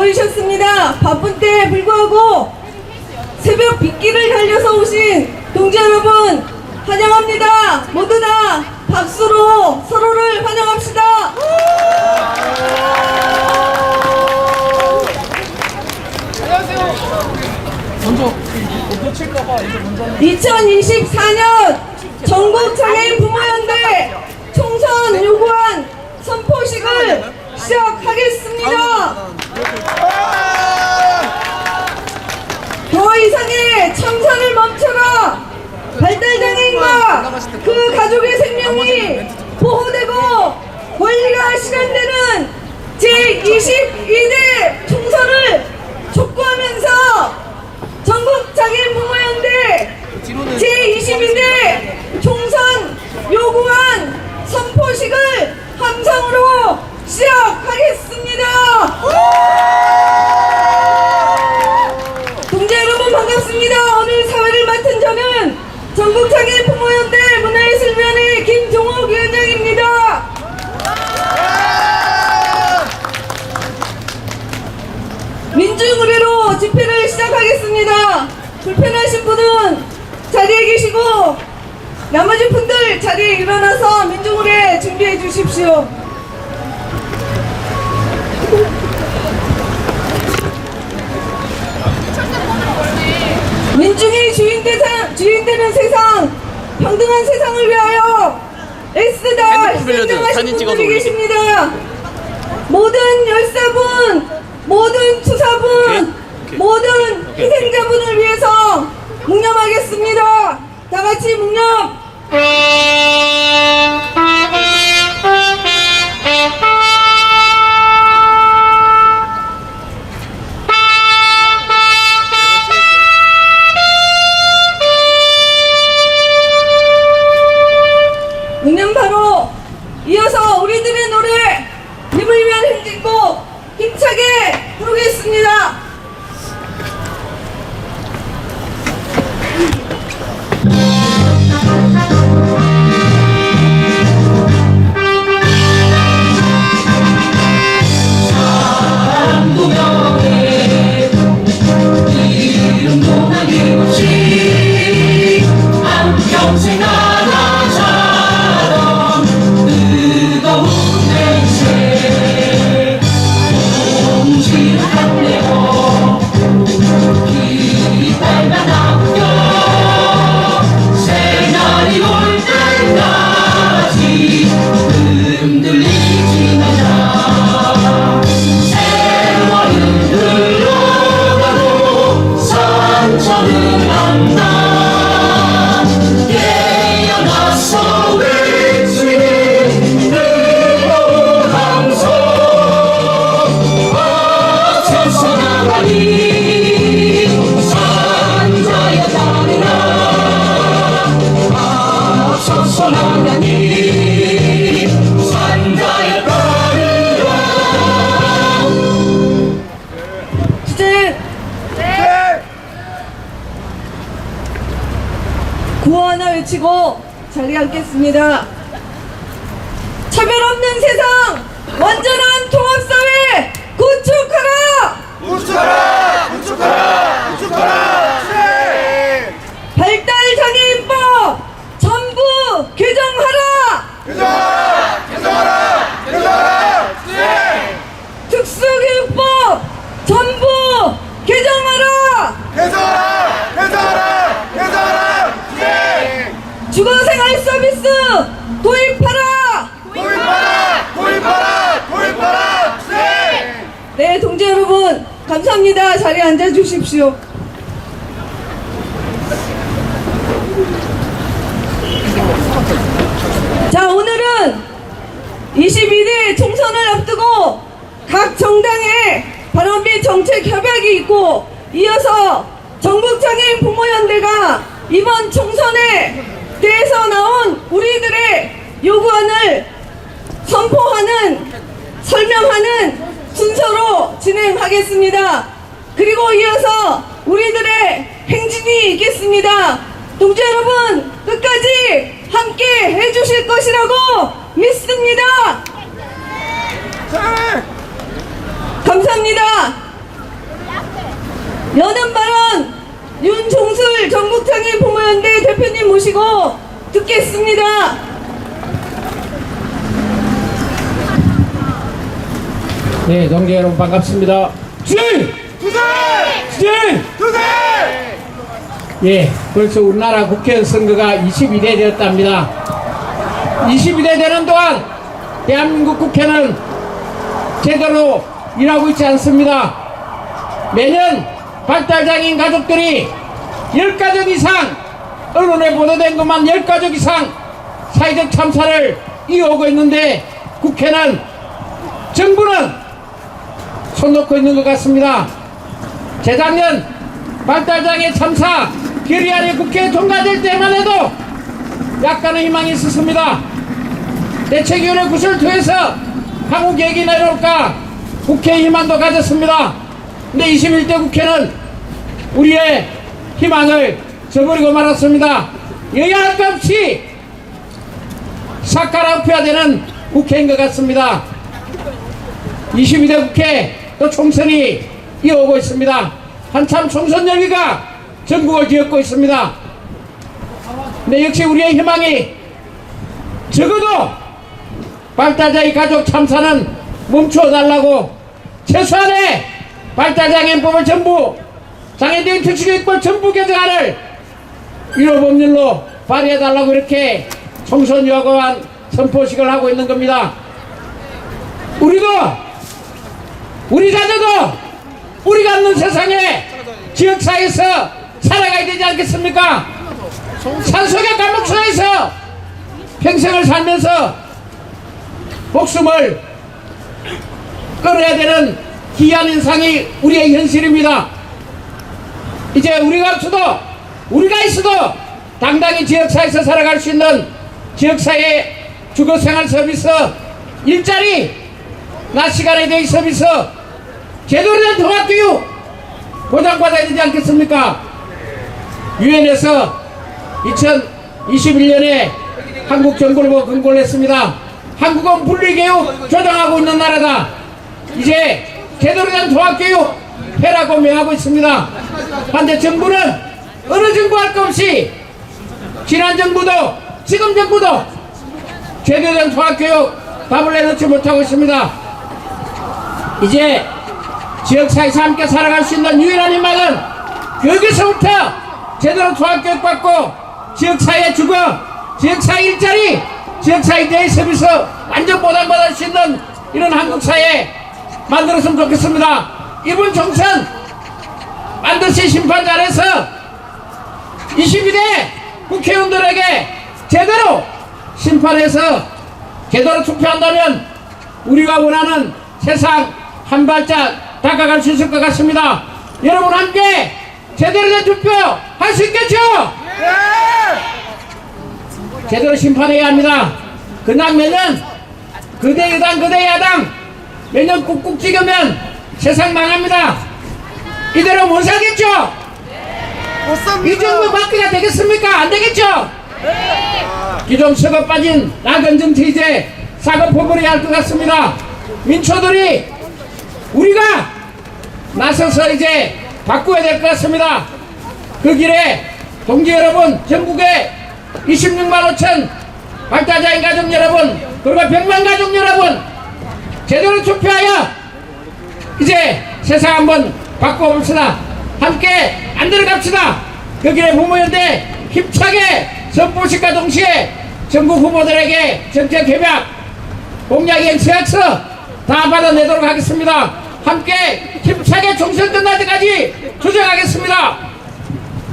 모이셨습니다. 바쁜 때에 불구하고 새벽 빗길을 달려서 오신 동지 여러분 환영합니다. 모두 다 박수로 서로를 환영합시다. 먼저 놓칠까봐 이제 먼저 2024년 전국장애인 부모연대 총선 요구안 선포식을 시작하겠습니다. 더 이상의 참사를 멈춰라. 발달장애인과 그 가족의 생명이 보호되고 권리가 실현되는 제22대 총선을 촉구하면서 전국장애인 부모연대 제22대 총선 요구안 선포식을 함성으로 시작하겠습니다. 동지 여러분 반갑습니다. 오늘 사회를 맡은 저는 전국장애인 부모연대 문화예술위원회 김종옥 위원장입니다. 민중의례로 집회를 시작하겠습니다. 불편하신 분은 자리에 계시고 나머지 분들 자리에 일어나서 민중의례 준비해 주십시오. 민중이 주인되는 세상, 평등한 세상을 위하여 애쓰다 희생당하신 분들이 계십니다. 모든 열사분, 모든 투사분, 모든 희생자분을 위해서 묵념하겠습니다. 다 같이 묵념. 묵념 바로 이어서 우리들의 노래 힘을 위한 행진곡 힘차게 부르겠습니다. 구호 하나 외치고 자리에 앉겠습니다. 차별 없는 세상, 완전한 통합사회 구축하라! 구축하라! 구축하라! 구축하라! 네! 발달장애인법 전부 개정하라! 개정하라! 개정하라! 개정하라! 네! 특수교육법 전부 개정하라! 개정하라! 개정하라! 개정하라! 네! 주거생활 서비스 도입하라! 도입하라! 도입하라! 도입하라! 네! 네, 동지 여러분 감사합니다. 자리에 앉아 주십시오. 자, 오늘은 22대 총선을 앞두고 각 정당의 발언 및 정책 협약이 있고 이어서 전국장애인 부모연대가 이번 총선에 대해서 나온 우리들의 요구안을 선포하는 설명하는 순서로 진행하겠습니다. 그리고 이어서 우리들의 행진이 있겠습니다. 동지 여러분 끝까지 함께 해주실 것이라고 믿습니다. 감사합니다. 연은 발언 윤종술 전국장애인 부모연대 대표님 모시고 듣겠습니다. 네, 동지 여러분 반갑습니다. 주님! 투세! 주님! 투세! 예, 벌써 우리나라 국회의원 선거가 22대 되었답니다. 22대 되는 동안 대한민국 국회는 제대로 일하고 있지 않습니다. 매년 발달장애인 가족들이 10가족 이상, 언론에 보도된 것만 10가족 이상 사회적 참사를 이어오고 있는데 국회는, 정부는 손 놓고 있는 것 같습니다. 재작년 발달장애 참사 결의안이 국회에 통과될 때만 해도 약간의 희망이 있었습니다. 대책위원회 구성을 통해서 향후 계획이 내려올까 국회의 희망도 가졌습니다. 근데 21대 국회는 우리의 희망을 저버리고 말았습니다. 여야 할 것 없이 삭가라우피가 되는 국회인 것 같습니다. 22대 국회 또 총선이 이어오고 있습니다. 한참 총선 열기가 전국을 뒤엎고 있습니다. 근데 역시 우리의 희망이 적어도 발달장애 가족 참사는 멈춰달라고, 최소한의 발달장애인법을 전부, 장애인 특수교육법 전부 개정안을 위로법률로 발의해달라고 이렇게 총선 요구안 선포식을 하고 있는 겁니다. 우리도, 우리 자녀도 우리가 없는 세상에 지역사회에서 살아가야 되지 않겠습니까? 산속의 감옥소에서 평생을 살면서 목숨을 끊어야 되는 귀한 인상이 우리의 현실입니다. 이제 우리가 있어도 당당히 지역사회에서 살아갈 수 있는 지역사회 주거생활 서비스, 일자리, 낮 시간에 대한 서비스, 제대로 된 통합교육 보장받아야 되지 않겠습니까? 유엔에서 2021년에 한국 정부를 보고 권고를 했습니다. 한국은 분리교육 조장하고 있는 나라다. 이제 제대로 된 통합교육 해라고 명하고 있습니다. 한데 정부는 어느 정부 할 것 없이, 지난 정부도 지금 정부도 제대로 된 통합교육 답을 내놓지 못하고 있습니다. 이제 지역사회에서 함께 살아갈 수 있는 유일한 희망은 교육에서부터 제대로 통합교육 받고 지역사회 주거, 지역사회 일자리, 지역사회 대의 서비스 완전 보장받을 수 있는 이런 한국사회 만들었으면 좋겠습니다. 이번 총선 반드시 심판 잘해서 22대 국회의원들에게 제대로 심판해서 제대로 투표한다면 우리가 원하는 세상 한 발짝 다가갈 수 있을 것 같습니다. 여러분 함께 제대로 된 투표 할 수 있겠죠? 제대로 심판해야 합니다. 그냥 매년 그대 여당 그대 야당 매년 꾹꾹 찍으면 세상 망합니다. 이대로 못 살겠죠? 못 삽니다. 이 정부 바퀴가 되겠습니까? 안 되겠죠? 기존 썩어 빠진 나건정 체제 사과 포벌해야 할 것 같습니다. 민초들이 우리가 나서서 이제 바꾸어야 될 것 같습니다. 그 길에 동지 여러분, 전국의 26만 5천 발달장애인 가족 여러분, 그리고 100만 가족 여러분, 제대로 투표하여 이제 세상 한번 바꿔봅시다. 함께 만들어 갑시다. 그 길에 부모연대 힘차게 선포식과 동시에 전국 후보들에게 정책 협약, 공약이행 서약서 다 받아내도록 하겠습니다. 함께 힘차게 총선 끝날 때까지 조정하겠습니다.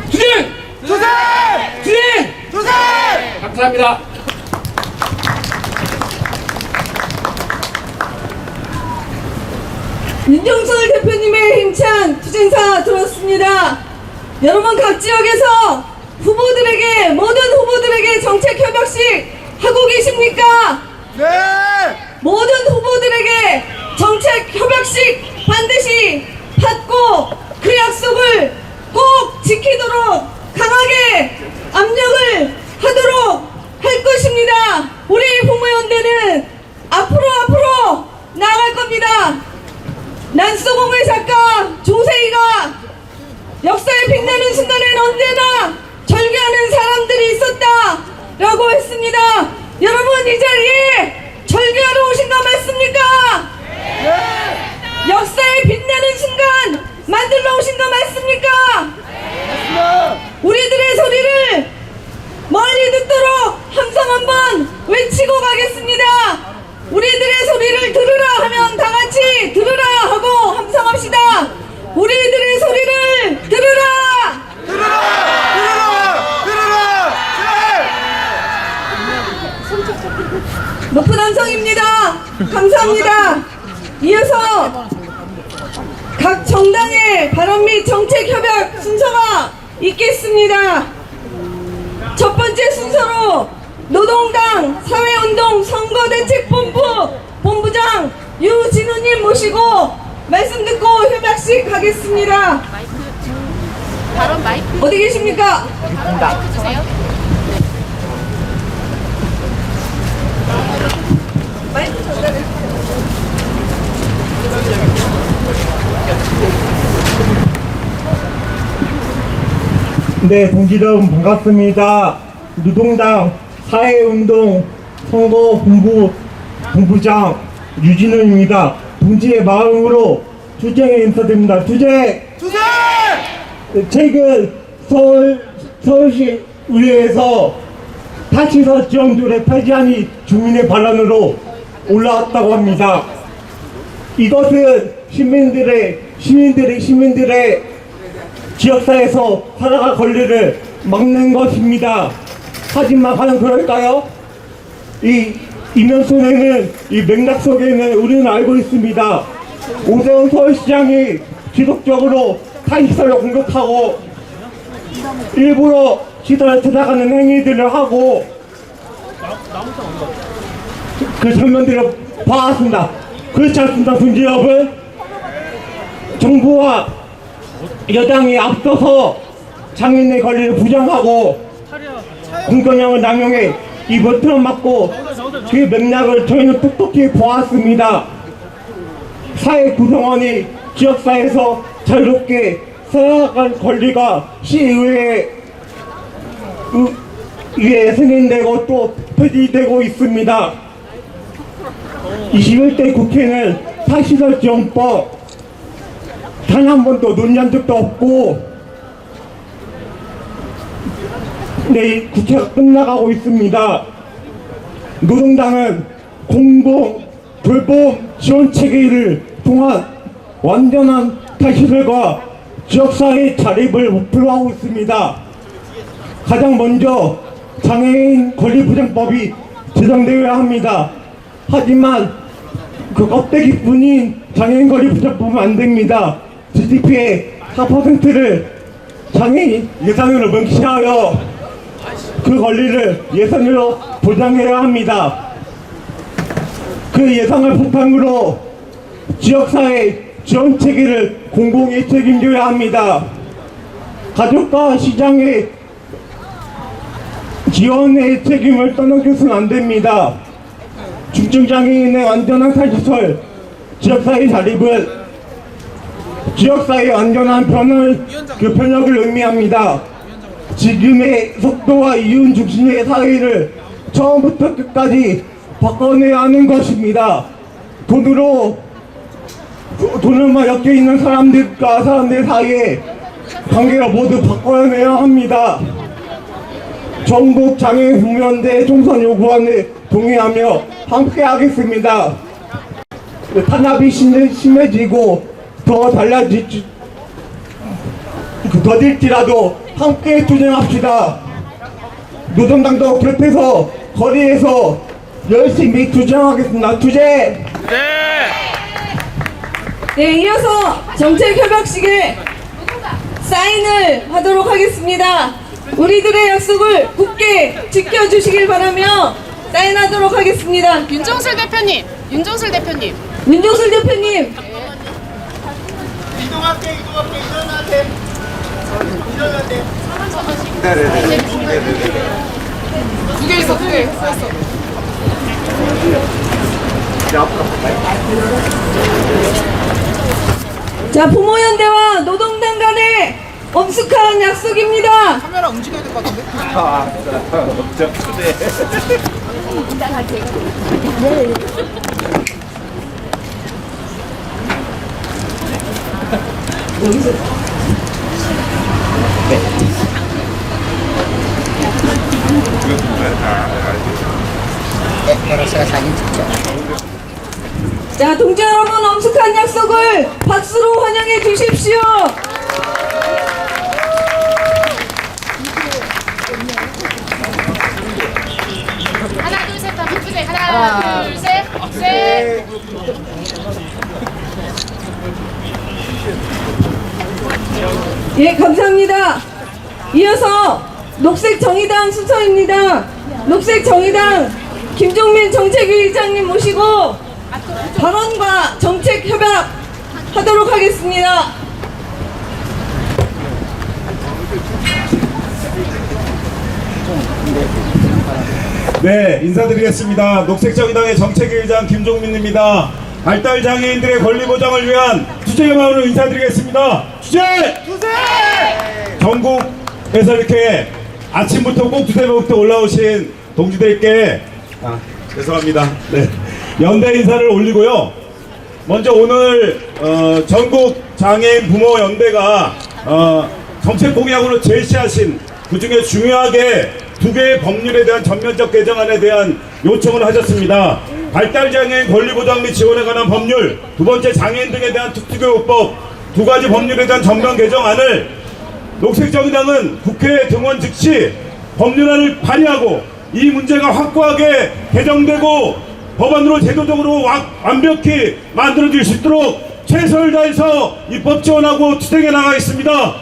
주진! 투세! 주진! 투세! 감사합니다. 윤종술 대표님의 힘찬 투쟁사 들었습니다. 여러분 각 지역에서 후보들에게, 모든 후보들에게 정책 협약식 하고 계십니까? 네! 모든 후보들에게 정책 협약식 반드시 받고 그 약속을 꼭 지키도록 강하게 압력을 하도록 할 것입니다. 우리 부모연대는 앞으로 나아갈 겁니다. 난소공의 작가 조세희가 역사에 빛나는 순간엔 언제나 절규하는 사람들이 있었다라고 했습니다. 여러분 이 자리에 절규하러 오신 거 맞습니까? 역사에 빛나는 순간 만들러 오신 거 맞습니까? 우리들의 소리를 멀리 듣도록 함성 한번 외치고 가겠습니다. 우리들의 소리를 들으라 하면 다 같이 들으라 하고 함성합시다. 우리들의 소리를 들으라! 들어라! 높은 함성입니다. 감사합니다. 이어서 각 정당의 발언 및 정책 협약 순서가 있겠습니다. 첫 번째 순서로 노동당 사회운동 선거대책본부 본부장 유진우님 모시고 말씀 듣고 협약식 하겠습니다. 발언 마이크 어디 계십니까? 주세요. 마이크 전달해. 네, 동지 여러분 반갑습니다. 노동당 사회운동 선거본부 본부장 유진우입니다. 동지의 마음으로 투쟁에 인사드립니다. 투쟁! 최근 서울시 의회에서 타치서 지원조례 폐지안이 주민의 반란으로 올라왔다고 합니다. 이것은 시민들의 지역사회에서 살아갈 권리를 막는 것입니다. 하지만 과연 그럴까요? 이 이면 속에는, 이 맥락 속에는 우리는 알고 있습니다. 오세훈 서울시장이 지속적으로 타시설을 공격하고 일부러 시설을 찾아가는 행위들을 하고 그 장면들을 봐왔습니다. 그렇지 않습니다, 동지 여러분? 정부와 여당이 앞서서 장애인의 권리를 부정하고 공권력을 남용해 이 버튼을 맞고 그 맥락을 저희는 똑똑히 보았습니다. 사회 구성원이 지역사회에서 자유롭게 살아갈 권리가 시의회에 승인되고 또 폐지되고 있습니다. 21대 국회는 타시설 지원법 단 한 번도 논의한 적도 없고, 네, 국회가 끝나가고 있습니다. 노동당은 공공 돌봄 지원 체계를 통한 완전한 타시설과 지역사회 자립을 목표로 하고 있습니다. 가장 먼저 장애인 권리보장법이 제정되어야 합니다. 하지만 그 껍데기뿐인 장애인 권리보장법은 안 됩니다. GDP의 4%를 장애인 예산으로 명시하여 그 권리를 예산으로 보장해야 합니다. 그 예산을 바탕으로 지역사회 지원체계를 공공이 책임져야 합니다. 가족과 시장의 지원의 책임을 떠넘겨서는 안 됩니다. 중증장애인의 완전한 탈시설, 지역사회 자립은 지역사회의 완전한 변혁을 의미합니다. 지금의 속도와 이윤 중심의 사회를 처음부터 끝까지 바꿔내야 하는 것입니다. 돈을만 엮여있는 사람들과 사람들 사이에 관계를 모두 바꿔내야 합니다. 전국 장애인 국면대 총선 요구안에 동의하며 함께 하겠습니다. 탄압이 심해지고 더딜지라도 함께 투쟁합시다. 노동당도 결합해서 거리에서 열심히 투쟁하겠습니다. 투쟁! 네, 이어서 정책협약식에 사인을 하도록 하겠습니다. 우리들의 약속을 굳게 지켜주시길 바라며 사인하도록 하겠습니다. 윤정술 대표님. 윤종술 대표님. 이동할게, 일어나게. 두 개 있어, 두 개. 했어. 자, 부모연대와 노동당 간의 엄숙한 약속입니다. 카메라 움직여야 될 것 같은데? 자, 동지 여러분, 엄숙한 약속을 박수로 환영해 주십시오. 하나, 둘, 셋 하면 투쟁. 하나, 둘, 셋. 셋. 예, 감사합니다. 이어서 녹색정의당 순서입니다. 녹색정의당 김종민 정책위의장님 모시고 발언과 정책 협약 하도록 하겠습니다. 네, 인사드리겠습니다. 녹색정의당의 정책위의장 김종민입니다. 발달장애인들의 권리보장을 위한 투쟁의마음으로 인사드리겠습니다. 투쟁! 전국에서 이렇게 아침부터 꼭 두세번부터 올라오신 동지들께 죄송합니다. 네, 연대 인사를 올리고요. 먼저 오늘 전국 장애인 부모 연대가 정책 공약으로 제시하신 그중에 중요하게 두 개의 법률에 대한 전면적 개정안에 대한 요청을 하셨습니다. 발달장애인 권리보장 및 지원에 관한 법률, 두 번째 장애인 등에 대한 특수교육법, 두 가지 법률에 대한 전면 개정안을 녹색정의당은 국회에 등원 즉시 법률안을 발의하고 이 문제가 확고하게 개정되고 법안으로 제도적으로 완벽히 만들어질 수 있도록 최선을 다해서 입법 지원하고 투쟁해 나가겠습니다.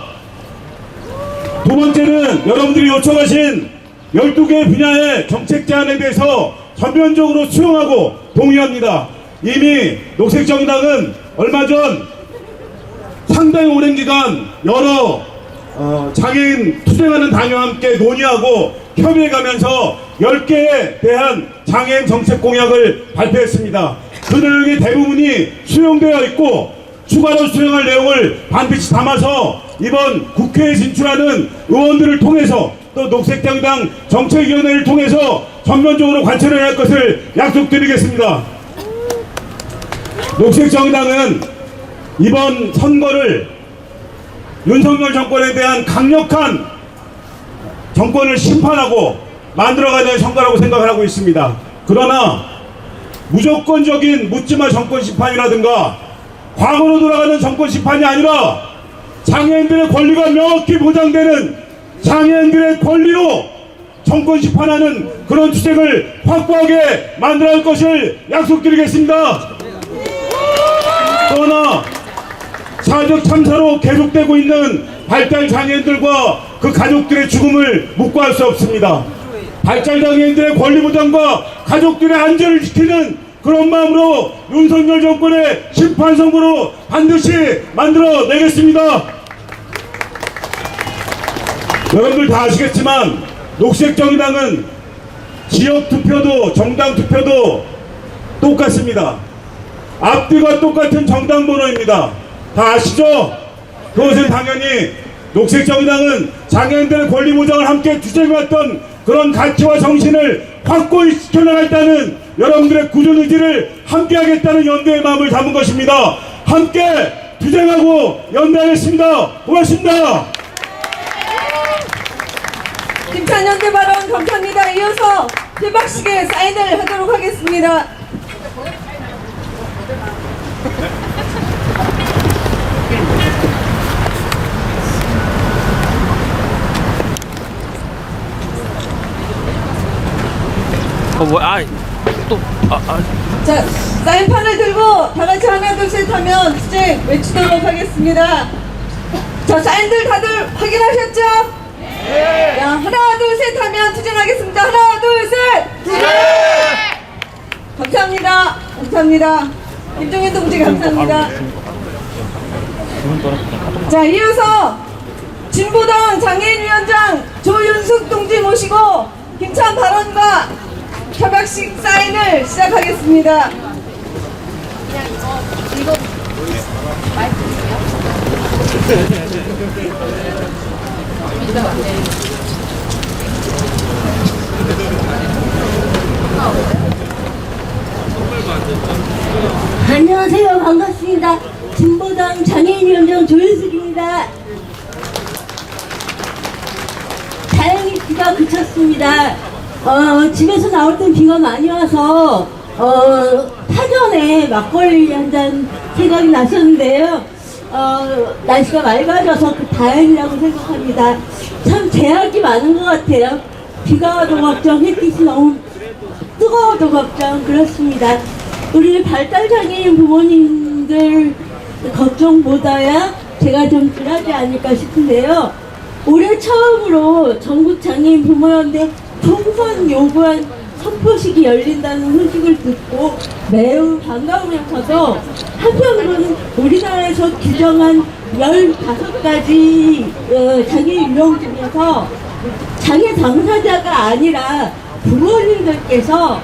두 번째는 여러분들이 요청하신 12개의 분야의 정책 제안에 대해서 전면적으로 수용하고 동의합니다. 이미 녹색정당은 얼마 전 상당히 오랜 기간 여러 장애인 투쟁하는 당과 함께 논의하고 협의해가면서 10개에 대한 장애인 정책 공약을 발표했습니다. 그 내용의 대부분이 수용되어 있고 추가로 수용할 내용을 반드시 담아서 이번 국회에 진출하는 의원들을 통해서 또 녹색정당 정책위원회를 통해서 전면적으로 관철을 할 것을 약속드리겠습니다. 녹색정당은 이번 선거를 윤석열 정권에 대한 강력한 정권을 심판하고 만들어가야 될 선거라고 생각을 하고 있습니다. 그러나 무조건적인 묻지마 정권 심판이라든가 과거로 돌아가는 정권 심판이 아니라 장애인들의 권리가 명확히 보장되는 장애인들의 권리로 정권 심판하는 그런 투쟁을 확고하게 만들어야 할 것을 약속드리겠습니다. 그러나 사회적 참사로 계속되고 있는 발달 장애인들과 그 가족들의 죽음을 묵과할 수 없습니다. 발달 장애인들의 권리 보장과 가족들의 안전을 지키는 그런 마음으로 윤석열 정권의 심판 선고로 반드시 만들어내겠습니다. 여러분들 다 아시겠지만 녹색정의당은 지역 투표도 정당 투표도 똑같습니다. 앞뒤가 똑같은 정당 번호입니다. 다 아시죠? 그것은 당연히 녹색정의당은 장애인들의 권리 보장을 함께 투쟁해왔던 그런 가치와 정신을 확고히 지켜나가겠다는 여러분들의 굳은 의지를 함께하겠다는 연대의 마음을 담은 것입니다. 함께 투쟁하고 연대하겠습니다. 고맙습니다. 김찬연대 발언 감사합니다. 이어서 개막식에 사인을 하도록 하겠습니다. 자, 사인판을 들고 다 같이 하나 둘 셋 하면 투쟁 외치도록 하겠습니다. 자, 사인들 다들 확인하셨죠? 네. 자, 하나 둘 셋 하면 투쟁하겠습니다. 하나 둘 셋. 투쟁. 감사합니다. 감사합니다. 김종인 동지 감사합니다. 자, 이어서 진보당 장애인위원장 조윤숙 동지 모시고 힘찬 발언과 협약식 사인을 시작하겠습니다. 그냥 이거 마이크 주세요. 안녕하세요. 반갑습니다. 진보당 장애인위원장 조윤숙입니다. 다행히 비가 그쳤습니다. 집에서 나올 땐 비가 많이 와서 파전에 막걸리 한 잔 생각이 났었는데요. 날씨가 맑아져서 다행이라고 생각합니다. 참 제약이 많은 것 같아요. 비가 와도 걱정, 햇빛이 너무 뜨거워도 걱정, 그렇습니다. 우리 발달장애인 부모님들 걱정보다야 제가 좀 덜하지 않을까 싶은데요. 올해 처음으로 전국장애인 부모연대 총선 요구안 선포식이 열린다는 소식을 듣고 매우 반가우면서도 한편으로는 우리나라에서 규정한 15가지 장애 유형 중에서 장애 당사자가 아니라 부모님들께서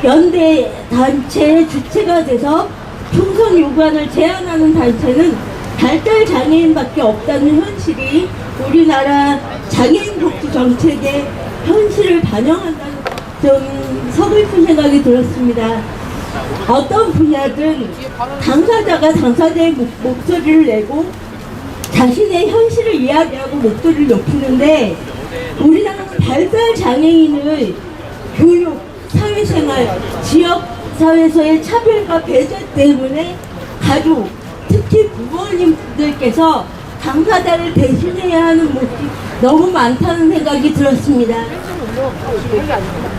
연대 단체 주체가 돼서 총선 요구안을 제안하는 단체는 발달 장애인밖에 없다는 현실이 우리나라 장애인 복지 정책의 현실을 반영한다는 좀 서글픈 생각이 들었습니다. 어떤 분야든 당사자가 당사자의 목소리를 내고 자신의 현실을 이야기하고 목소리를 높이는데 우리나라는 발달 장애인의 교육, 사회생활, 지역사회에서의 차별과 배제 때문에 가족, 특히 부모님들께서 당사자를 대신해야 하는 모습이 너무 많다는 생각이 들었습니다.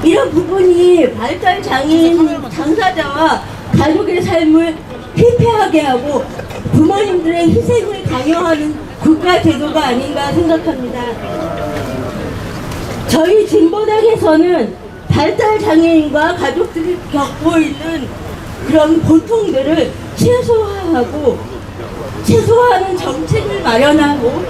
이런 부분이 발달 장애인 당사자와 가족의 삶을 피폐하게 하고 부모님들의 희생을 강요하는 국가 제도가 아닌가 생각합니다. 저희 진보당에서는 발달 장애인과 가족들이 겪고 있는 그런 고통들을 최소화하는 정책을 마련하고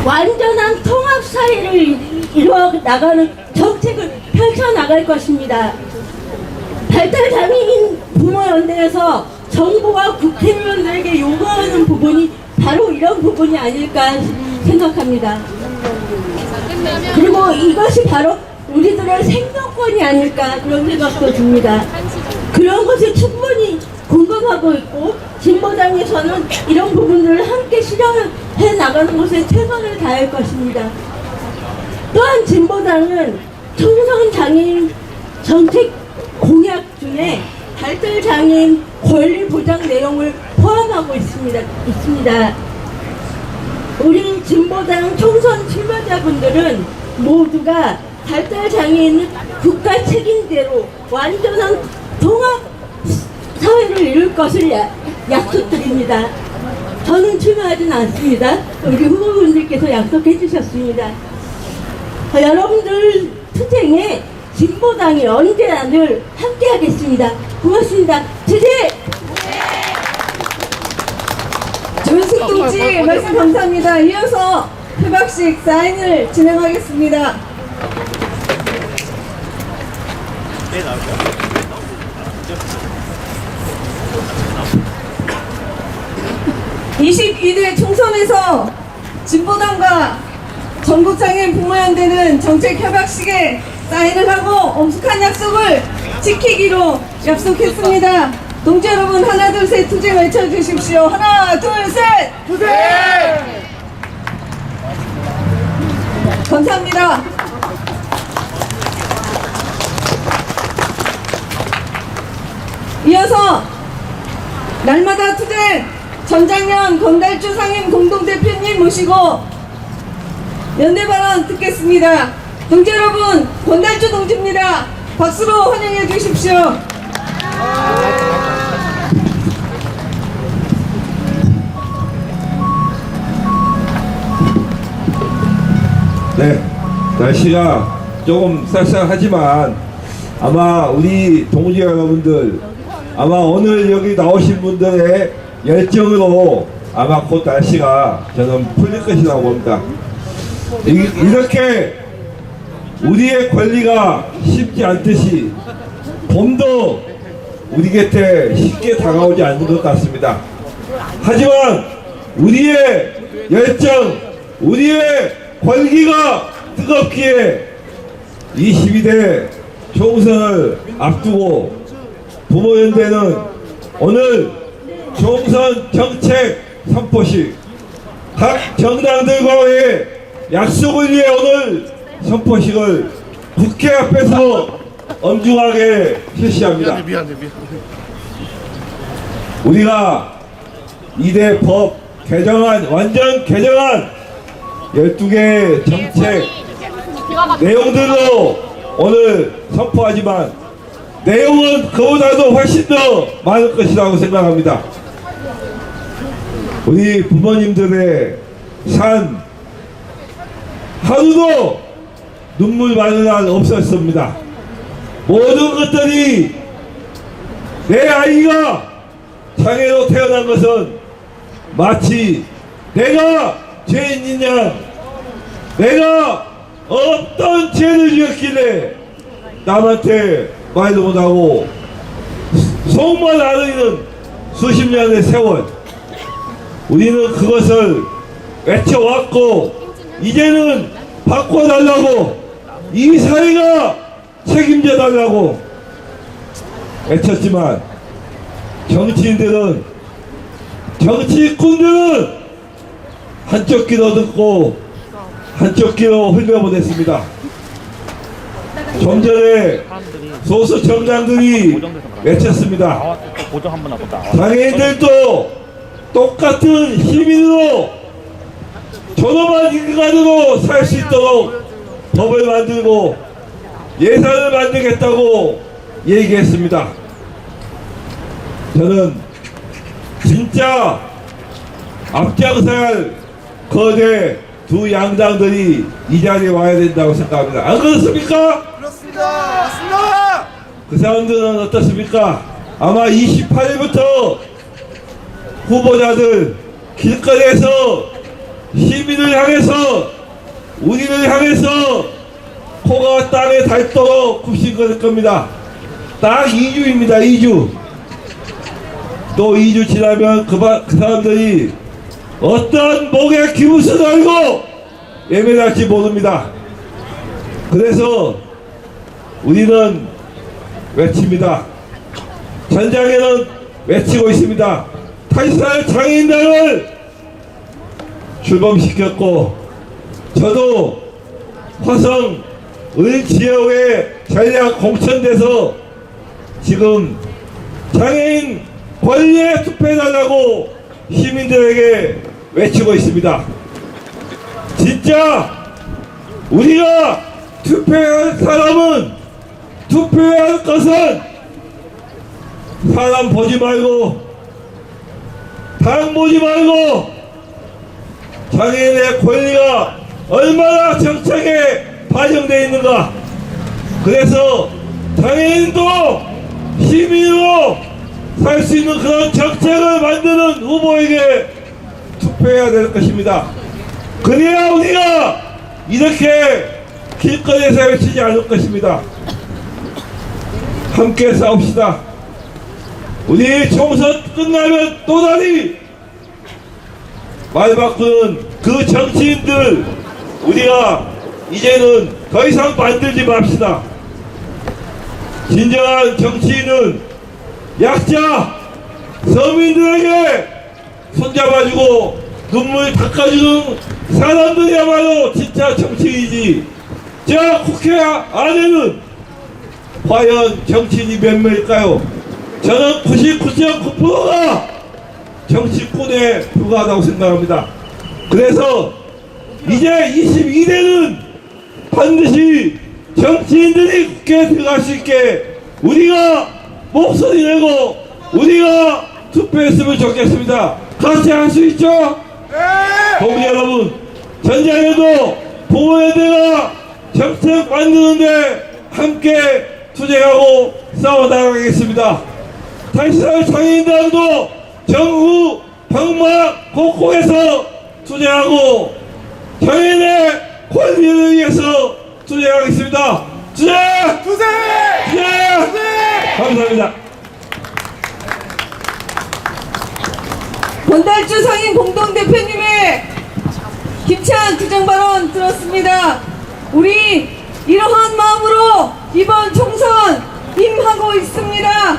완전한 통합 사회를 이루어 나가는 정책을 펼쳐 나갈 것입니다. 발달 장애인 부모연대에서 정부와 국회의원들에게 요구하는 부분이 바로 이런 부분이 아닐까 생각합니다. 그리고 이것이 바로 우리들의 생존권이 아닐까 그런 생각도 듭니다. 그런 것을 충분히 공감하고 있고 진보당에서는 이런 부분들을 함께 실현해 나가는 것에 최선을 다할 것입니다. 또한 진보당은 청소년 장애인 정책 공약 중에 발달 장애인 권리 보장 내용을 포함하고 있습니다. 우리 진보당 총선 출마자분들은 모두가 발달 장애인은 국가 책임대로 완전한 통합 사회를 이룰 것을 약속드립니다. 저는 출마하진 않습니다. 우리 후보분들께서 약속해 주셨습니다. 여러분들 투쟁에 진보당이 언제나 늘 함께하겠습니다. 고맙습니다. 주제! 조윤숙 동지 말씀 감사합니다. 이어서 표박식 사인을 진행하겠습니다. 네, 나올게요. 22대 총선에서 진보당과 전국장애인 부모연대는 정책협약식에 사인을 하고 엄숙한 약속을 지키기로 약속했습니다. 동지 여러분 하나 둘 셋 투쟁 외쳐주십시오. 하나 둘 셋 투쟁! 감사합니다. 이어서 날마다 투쟁 전장년 건달주 상임 공동대표님 모시고 연대 발언 듣겠습니다. 동지 여러분, 건달주 동지입니다. 박수로 환영해 주십시오. 네, 날씨가 조금 쌀쌀하지만 아마 우리 동지 여러분들 아마 오늘 여기 나오신 분들의 열정으로 아마 곧 날씨가 저는 풀릴 것이라고 봅니다. 이렇게 우리의 권리가 쉽지 않듯이 봄도 우리 곁에 쉽게 다가오지 않는 것 같습니다. 하지만 우리의 열정, 우리의 권기가 뜨겁기에 22대 총선을 앞두고 부모연대는 오늘 총선 정책 선포식 각 정당들과의 약속을 위해 오늘 선포식을 국회 앞에서 엄중하게 실시합니다. 우리가 2대 법 개정안, 완전 개정안 12개 정책 내용들로 오늘 선포하지만 내용은 그보다도 훨씬 더 많을 것이라고 생각합니다. 우리 부모님들의 삶 하루도 눈물 많은 날 없었습니다. 모든 것들이 내 아이가 장애로 태어난 것은 마치 내가 죄인이냐, 내가 어떤 죄를 지었길래 남한테 말도 못하고 속만 앓는 수십 년의 세월, 우리는 그것을 외쳐왔고 이제는 바꿔달라고, 이 사회가 책임져 달라고 외쳤지만 정치인들은, 정치꾼들은 한쪽 귀로 듣고 한쪽 귀로 흘려보냈습니다. 좀 전에 소수 정당들이 외쳤습니다. 장애인들도 똑같은 시민으로 존엄한 인간으로 살 수 있도록 법을 만들고 예산을 만들겠다고 얘기했습니다. 저는 진짜 앞장서야 할 거대 두 양당들이 이 자리에 와야 된다고 생각합니다. 안 그렇습니까? 그렇습니다. 맞습니다. 그 사람들은 어떻습니까? 아마 28일부터 후보자들 길거리에서 시민을 향해서, 우리를 향해서 코가 땅에 닿도록 굽신거릴 겁니다. 딱 2주입니다. 2주. 또 2주 지나면 그 사람들이 어떤 목에 기부스 달고 예매할지 모릅니다. 그래서 우리는 외칩니다. 전장에는 외치고 있습니다. 탈살 장애인당을 출범시켰고, 저도 화성 을 지역에 전략 공천돼서 지금 장애인 권리에 투표해달라고 시민들에게 외치고 있습니다. 진짜 우리가 투표할 사람은, 투표해야 할 것은 사람 보지 말고 당 보지 말고 장애인의 권리가 얼마나 정책에 반영되어 있는가. 그래서 장애인도 시민으로 살 수 있는 그런 정책을 만드는 후보에게 투표해야 될 것입니다. 그래야 우리가 이렇게 길거리에서 외치지 않을 것입니다. 함께 싸웁시다. 우리 총선 끝나면 또다시 말 바꾸는 그 정치인들 우리가 이제는 더 이상 만들지 맙시다. 진정한 정치인은 약자 서민들에게 손잡아주고 눈물 닦아주는 사람들이야말로 진짜 정치인이지. 저 국회 안에는 과연 정치인이 몇 명일까요? 저는 99.9%가 정치꾼에 불과하다고 생각합니다. 그래서 이제 22대는 반드시 정치인들이 국회에 들어갈 수 있게 우리가 목소리 내고 우리가 투표했으면 좋겠습니다. 같이 할 수 있죠? 네! 동지 여러분, 전장에도 부모연대가 정책 만드는데 함께 투쟁하고 싸워나가겠습니다. 탈살 장애인당도 정부 방막 곳곳에서 투쟁하고 장애인의 권리를 위해서 투쟁하겠습니다. 투쟁! 투쟁! 투쟁! 감사합니다. 권달주 상인 공동대표님의 힘찬 투쟁 발언 들었습니다. 우리 이러한 마음으로 이번 총선 임하고 있습니다.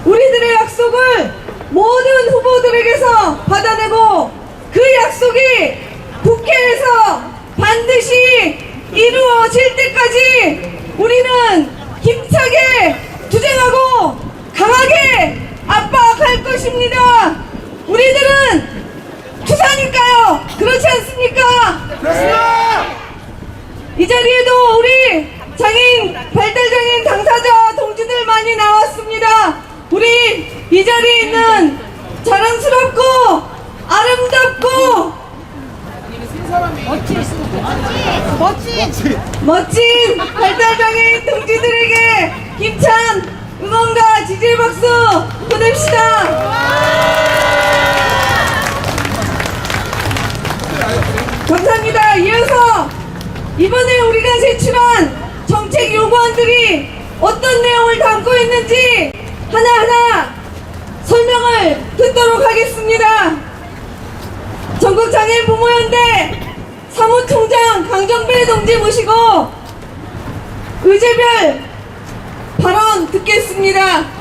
우리들의 약속을 모든 후보들에게서 받아내고 그 약속이 국회에서 반드시 이루어질 때까지 우리는 힘차게 투쟁하고 강하게 압박할 것입니다. 우리들은 투사니까요. 그렇지 않습니까? 그렇습니다. 이 자리에도 우리 장애인, 발달장애인 당사자 동지들 많이 나왔습니다. 우리 이 자리에 있는 자랑스럽고 아름답고 멋진 발달장애인 동지들에게 힘찬 응원과 지지의 박수 보냅시다. 감사합니다. 이어서 이번에 우리가 제출한 정책 요구안들이 어떤 내용을 담고 있는지 하나하나 설명을 듣도록 하겠습니다. 전국장애인 부모연대 사무총장 강정배 동지 모시고 의제별 발언 듣겠습니다.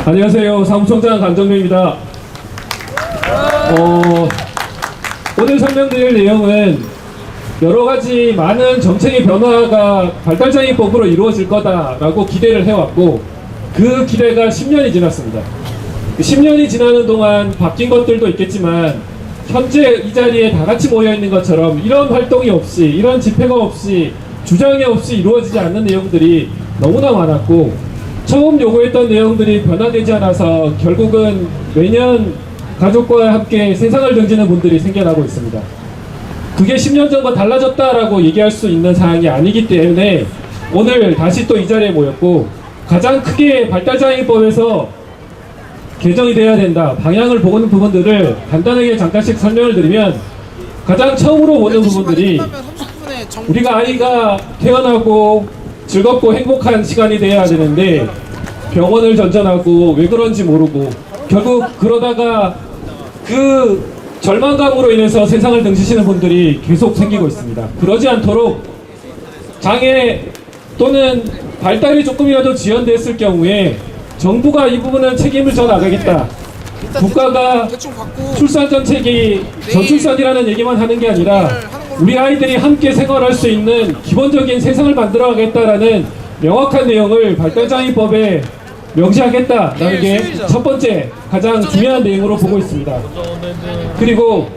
안녕하세요. 사무총장 강정배입니다. 오늘 설명드릴 내용은 여러 가지 많은 정책의 변화가 발달장애인법으로 이루어질 거다라고 기대를 해왔고 그 기대가 10년이 지났습니다. 10년이 지나는 동안 바뀐 것들도 있겠지만 현재 이 자리에 다 같이 모여 있는 것처럼 이런 활동이 없이 이런 집회가 없이 주장이 없이 이루어지지 않는 내용들이 너무나 많았고 처음 요구했던 내용들이 변화되지 않아서 결국은 매년 가족과 함께 세상을 등지는 분들이 생겨나고 있습니다. 그게 10년 전과 달라졌다라고 얘기할 수 있는 사항이 아니기 때문에 오늘 다시 또 이 자리에 모였고 가장 크게 발달장애인법에서 개정이 돼야 된다, 방향을 보는 부분들을 간단하게 잠깐씩 설명을 드리면 가장 처음으로 보는 부분들이 우리가 아이가 태어나고 즐겁고 행복한 시간이 돼야 되는데 병원을 전전하고 왜 그런지 모르고 결국 그러다가 그 절망감으로 인해서 세상을 등지시는 분들이 계속 생기고 있습니다. 그러지 않도록 장애 또는 발달이 조금이라도 지연됐을 경우에 정부가 이 부분은 책임을 져 나가겠다. 국가가 출산 정책이 저출산이라는 얘기만 하는 게 아니라 우리 아이들이 함께 생활할 수 있는 기본적인 세상을 만들어가겠다라는 명확한 내용을 발달장애인법에 명시하겠다라는 게 첫 번째 가장 중요한 내용으로 보고 있습니다. 그리고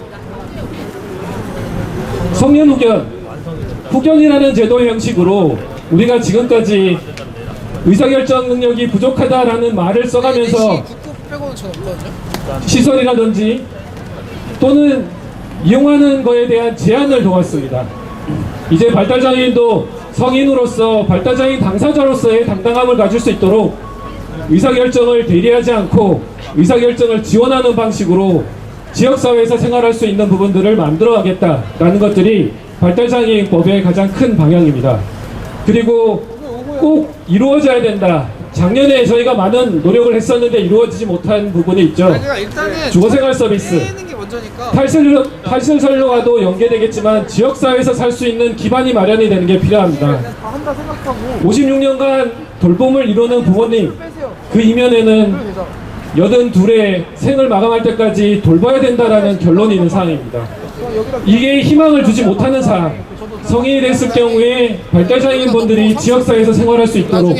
성년 후견이라는 제도 형식으로 우리가 지금까지 의사결정 능력이 부족하다라는 말을 써가면서 시설이라든지 또는 이용하는 거에 대한 제한을 둬왔습니다. 이제 발달장애인도 성인으로서 발달장애인 당사자로서의 당당함을 가질 수 있도록 의사결정을 대리하지 않고 의사결정을 지원하는 방식으로 지역사회에서 생활할 수 있는 부분들을 만들어가겠다라는 것들이 발달장애인법의 가장 큰 방향입니다. 그리고 꼭 이루어져야 된다. 작년에 저희가 많은 노력을 했었는데 이루어지지 못한 부분이 있죠. 주거생활 서비스, 탈실설로와도 연계되겠지만 지역사회에서 살 수 있는 기반이 마련이 되는 게 필요합니다. 56년간 돌봄을 이루는 부모님, 그 이면에는 82의 생을 마감할 때까지 돌봐야 된다라는 결론이 있는 사항입니다. 이게 희망을 주지 못하는 사항, 성인이 됐을 경우에 발달장애인 분들이 지역사회에서 생활할 수 있도록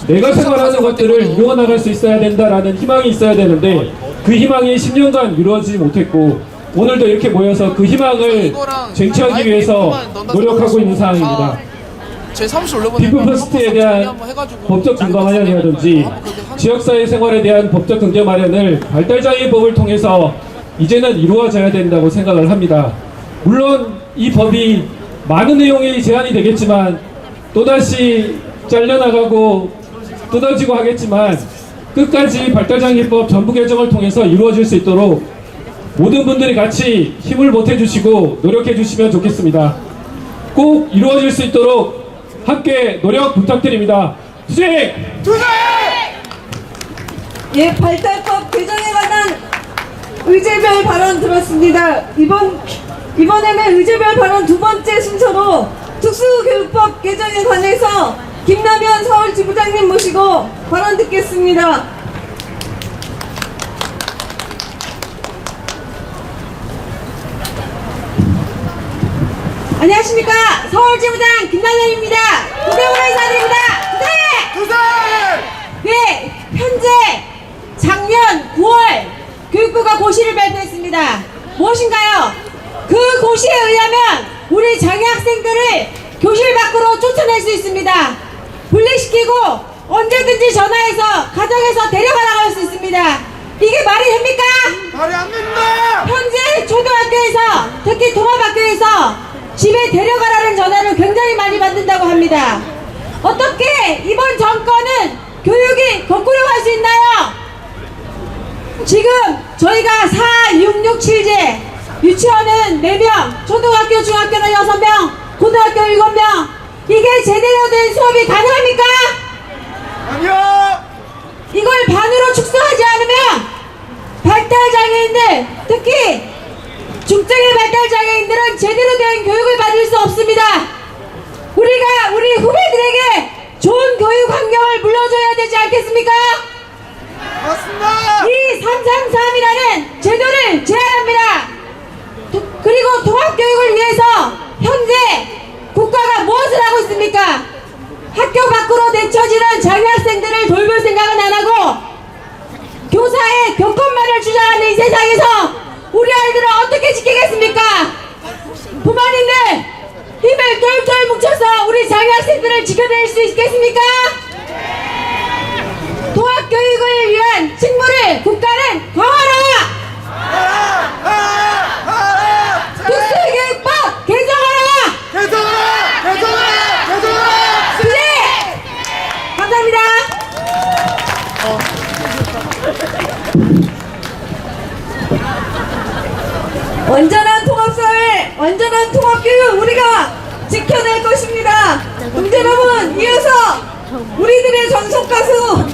내가 생활하는 것들을 이루어 나갈 수 있어야 된다라는 희망이 있어야 되는데 그 희망이 10년간 이루어지지 못했고 오늘도 이렇게 모여서 그 희망을 쟁취하기 위해서 노력하고 있는 사항입니다. 피플퍼스트에 대한 법적 근거 마련이라든지 지역사회 생활에 대한 법적 근거 마련을 발달장애인법을 통해서 이제는 이루어져야 된다고 생각을 합니다. 물론 이 법이 많은 내용이 제한이 되겠지만 또다시 잘려나가고 뜯어지고 하겠지만 끝까지 발달장애인법 전부 개정을 통해서 이루어질 수 있도록 모든 분들이 같이 힘을 보태주시고 노력해 주시면 좋겠습니다. 꼭 이루어질 수 있도록 함께 노력 부탁드립니다. 투쟁! 예, 발달법 개정에 관한 의제별 발언 들었습니다. 이번에는 의제별 발언 두 번째 순서로 특수교육법 개정에 관해서 김남현 서울지부장님 모시고 발언 듣겠습니다. 안녕하십니까. 서울지부장 김남현입니다. 국회의원 인사드립니다. 네, 현재 작년 9월 교육부가 고시를 발표했습니다. 무엇인가요? 그 고시에 의하면 우리 장애학생들을 교실 밖으로 쫓아낼 수 있습니다. 분리시키고 언제든지 전화해서 가정에서 데려가라고 할 수 있습니다. 이게 말이 됩니까? 말이 안 된다! 현재 초등학교에서, 특히 통합학교에서 집에 데려가라는 전화를 굉장히 많이 받는다고 합니다. 어떻게 이번 정권은 교육이 거꾸로 갈 수 있나요? 지금 저희가 4, 6, 6, 7제 유치원은 4명, 초등학교, 중학교는 6명, 고등학교 7명. 이게 제대로 된 수업이 가능합니까? 아니요! 이걸 반으로 축소하지 않으면 발달장애인들, 특히 중증의 발달장애인들은 제대로 된 교육을 받을 수 없습니다. 우리가 우리 후배들에게 좋은 교육 환경을 물려줘야 되지 않겠습니까? 맞습니다! 이 333이라는 제도를 제안합니다. 그리고 통합교육을 위해서 현재 국가가 무엇을 하고 있습니까? 학교 밖으로 내쳐지는 장애학생들을 돌볼 생각은 안 하고 교사의 교권만을 주장하는 이 세상에서 우리 아이들을 어떻게 지키겠습니까? 부모님들 힘을 똘똘 뭉쳐서 우리 장애학생들을 지켜낼 수 있겠습니까? 통합교육을 위한 직무를 국가는 강화하라! 특수교육법 개정하라! 그래! 감사합니다. 완전한 통합사회, 완전한 통합교육 우리가 지켜낼 것입니다. 동지 여러분, 이어서 우리들의 전속가수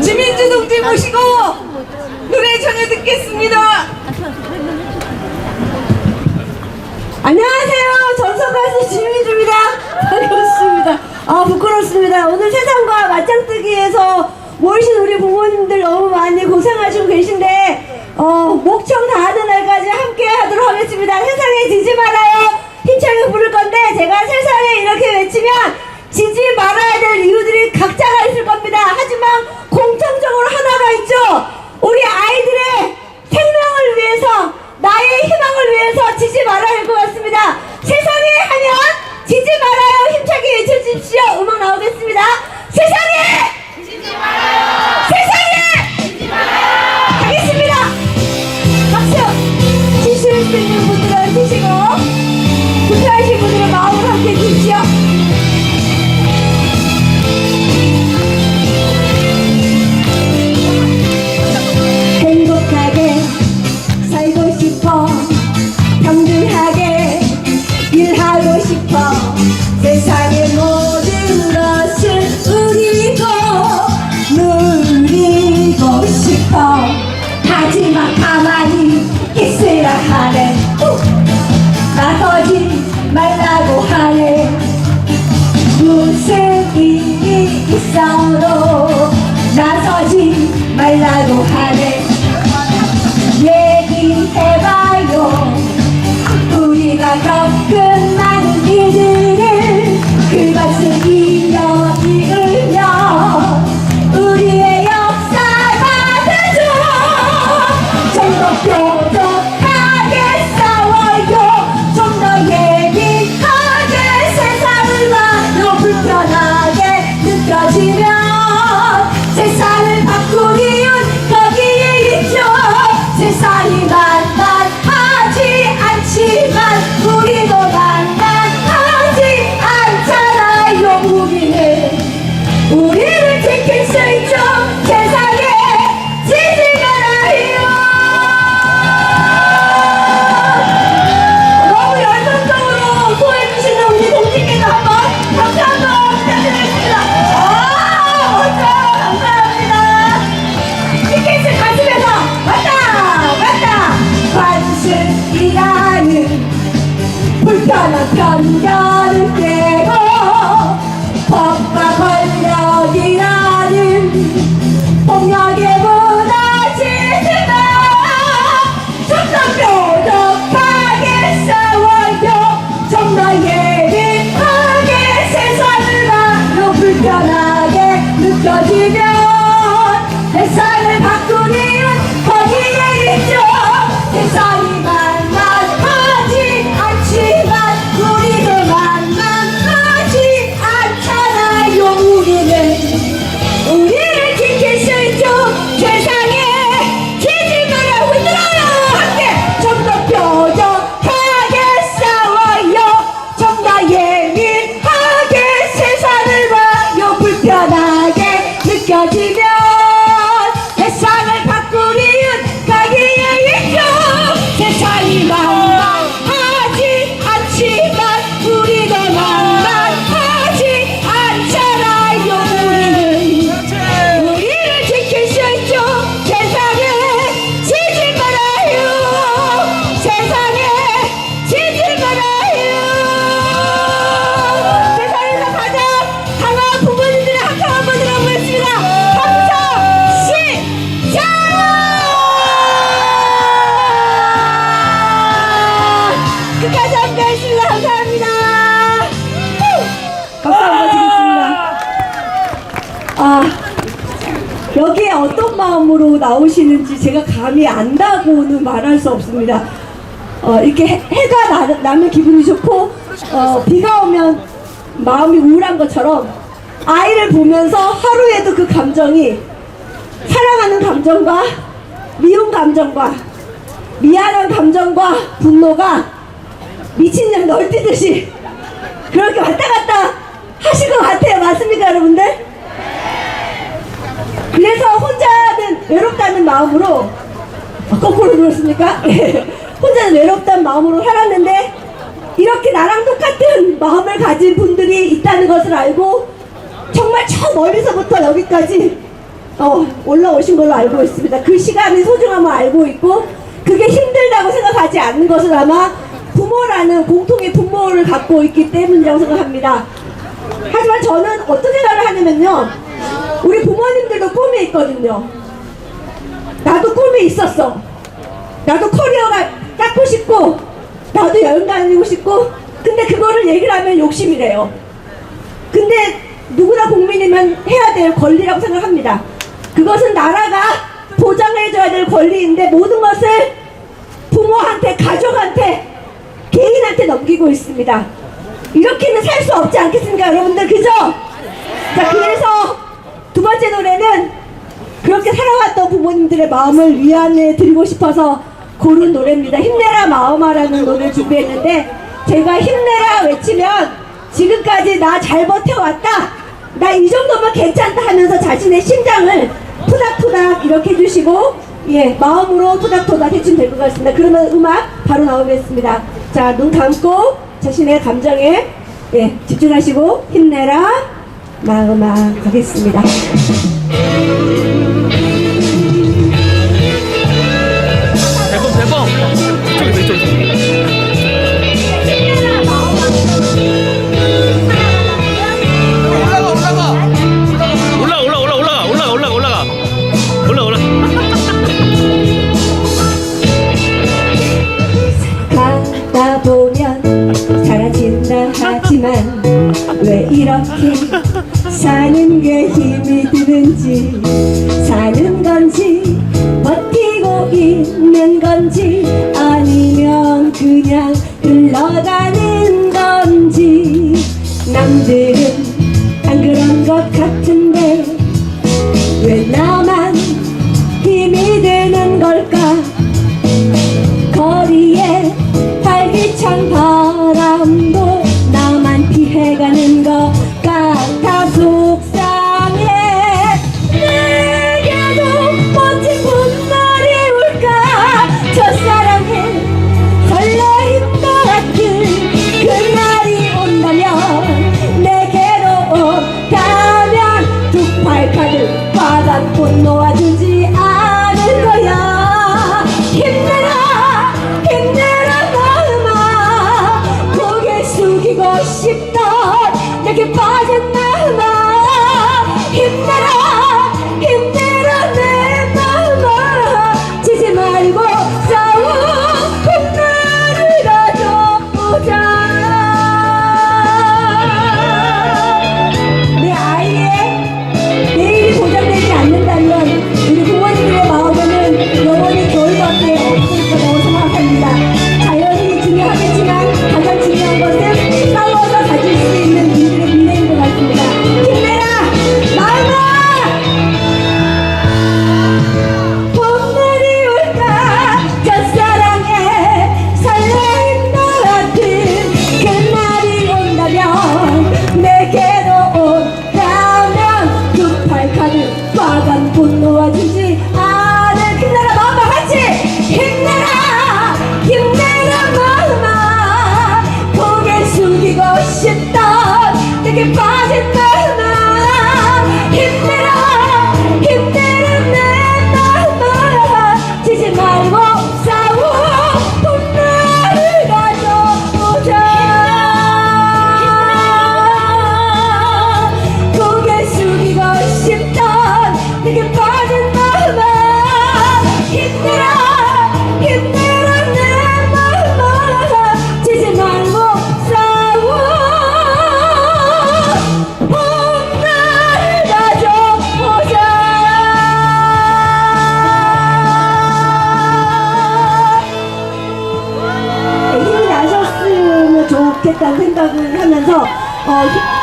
지민주 동지 모시고 노래 전해 듣겠습니다. 안녕하세요. 전설가수 지민주입니다. 반갑습니다. 부끄럽습니다. 오늘 세상과 맞짱뜨기에서 모이신 우리 부모님들 너무 많이 고생하시고 계신데 목청 다하는 날까지 함께 하도록 하겠습니다. 세상에 지지 말아요. 힘차게 부를 건데 제가 세상에 이렇게 외치면 지지 말아야 될 이유들이 각자가 있을 겁니다. 하지만 공통적으로 하나가 있죠. 우리 아이들의 생명을 위해서, 나의 희망을 위해서 지지 말아야 할 것 같습니다. 세상에 하면 지지 말아요. 힘차게 외쳐주십시오. 음악 나오겠습니다. 세상에 지지 말아요. 세상에 지지 말아요. 하겠습니다. 박수. 지실 수 있는 분들은 드시고 불편하신 분들은 마음으로 함께 해주십시오. 행복하게 살고 싶어, 평등하게 일하고 싶어. 세상의 모든 것을 우리 것 어떤 마음으로 나오시는지 제가 감이 안다고는 말할 수 없습니다. 이렇게 해가 나면 기분이 좋고 비가 오면 마음이 우울한 것처럼 아이를 보면서 하루에도 그 감정이 사랑하는 감정과 미운 감정과 미안한 감정과 분노가 미친 양 널뛰듯이 그렇게 왔다 갔다 하실 것 같아요. 맞습니까, 여러분들? 그래서 혼자는 외롭다는 마음으로 거꾸로 들었습니까? 혼자는 외롭다는 마음으로 살았는데 이렇게 나랑 똑같은 마음을 가진 분들이 있다는 것을 알고 정말 저 멀리서부터 여기까지 올라오신 걸로 알고 있습니다. 그 시간의 소중함을 알고 있고 그게 힘들다고 생각하지 않는 것은 아마 부모라는 공통의 부모를 갖고 있기 때문이라고 생각합니다. 하지만 저는 어떤 생각을 하냐면요, 우리 부모님들도 꿈이 있거든요. 나도 꿈이 있었어. 나도 커리어가 쌓고 싶고 나도 여행 다니고 싶고, 근데 그거를 얘기를 하면 욕심이래요. 근데 누구나 국민이면 해야 될 권리라고 생각합니다. 그것은 나라가 보장해줘야 될 권리인데 모든 것을 부모한테, 가족한테, 개인한테 넘기고 있습니다. 이렇게는 살 수 없지 않겠습니까, 여러분들? 그죠? 자, 그래서 두 번째 노래는 그렇게 살아왔던 부모님들의 마음을 위안해 드리고 싶어서 고른 노래입니다. 힘내라 마음아라는 노래를 준비했는데, 제가 힘내라 외치면 지금까지 나 잘 버텨왔다, 나 이 정도면 괜찮다 하면서 자신의 심장을 토닥토닥 이렇게 해주시고, 예, 마음으로 토닥토닥 해주면 될 것 같습니다. 그러면 음악 바로 나오겠습니다. 자, 눈 감고 자신의 감정에 집중하시고 힘내라 마음아 가겠습니다. 대범 이쪽에 올라가 가다 보면 사라진다 하지만 왜 이렇게 사는 게 힘이 드는지, 사는 건지 버티고 있는 건지 아니면 그냥 흘러가는 건지, 남들은 안 그런 것 같은데 왜 나만 힘이 드는 걸까? 거리에 활기찬 바람도 나만 피해가는 것 같아 속상해. 내게도 멋진 분날이 올까? 첫사랑에 설레임과 같은 그날이 온다면, 내게로 온다면 두 팔까지 바닥도 놓아주지 않을 거야. 힘내라 힘내라 마음아, 고개 숙이고 싶다 내게 빠진 마음아. 힘내라 힘내라 내 마음아, 지지 말고 싸워 봄날을 가져보자. 내 아이의 내일이 보장되지 않는다면 우리 부모님들의 마음에는 영원히 겨울밖에 없을 거라고 생각합니다. 자연이 중요하겠지만 가장 중요한 것은 싸워서 가질 수 있는 우리들의 미래인 것 같습니다. 힘내라 마음아! 봄날이 올까? 첫사랑에 설레임과 같은 그날이 온다면, 내게로 온다면 두 팔까지 빠간 못 놓아주지 않을. 힘내라 마음아 같이 힘내라 힘내라 마음아, 고개 숙이고 싶다 내게 빠진 마음아. 힘내라 힘내라 내 마음아, 지지 말고 싸워 봄날을 가져보자. 고개 숙이고 싶다 내게 빠진 마음아. 힘내라 힘내라 내 마음아, 지지 말고 싸워 잘했다는 생각을 하면서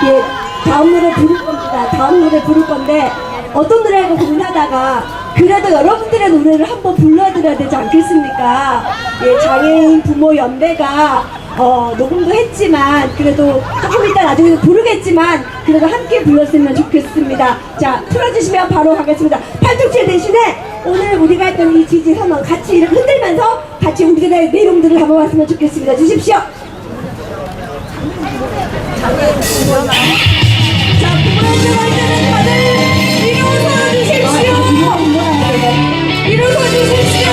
예, 다음 노래 부를 겁니다. 다음 노래 부를 건데 어떤 노래를 고민하다가 그래도 여러분들의 노래를 한번 불러드려야 되지 않겠습니까? 예, 장애인 부모 연대가 녹음도 했지만 그래도 조금 이따 나중에 부르겠지만 그래도 함께 불렀으면 좋겠습니다. 자, 틀어주시면 바로 가겠습니다. 팔뚝질 대신에 오늘 우리가 했던 이 지지 선언 같이 이렇게 흔들면서 같이 우리들의 내용들을 한번 봤으면 좋겠습니다. 주십시오. 자, 부모님들 때는 다들 일어서 주십시오. 일어서 주십시오.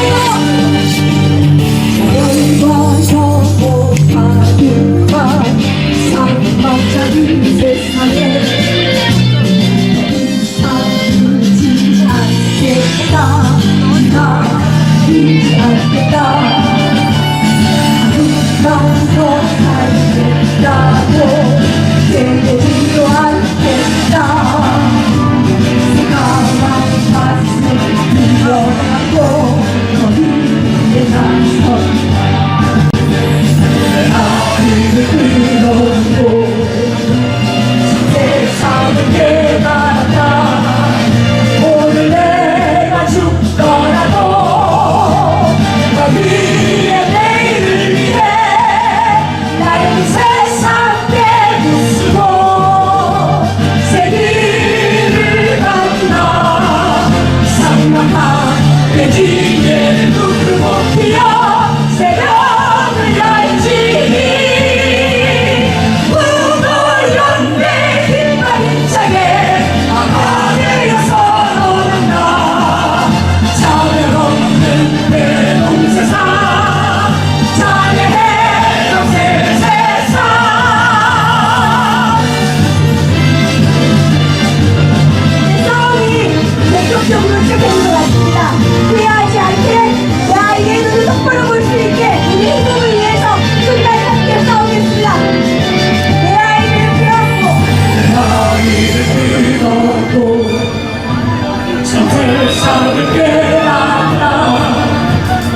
자연과 행복한 쌍방자기 세상에 사주지 않겠다. 나지 않겠다. 나도 살겠다고 되지도 않겠다. 새까만 가슴을 일어나고 거리에 나서 나를 끌어오고 세상을 깨달았다. 오늘 내가 죽더라도 나 위에 내일을 위해 나의 세상 깨부수고 새 길을 간다. 삭막한 대지에 눈을 못 피어 새벽을 날지니 부모연대 깃발 힘차게 아가되어서 노는다. 차별 없는 대동세상 자네해서 새 세상 싸움이 본격적으로 시작되는 것 같습니다. 후회하지 않게 나에게 눈을 똑바로 볼 수 있게 우리 행복을 위해서 끝까지 함께 싸우겠습니다. 내 아이를 피하고 저 세상을 깨닫다.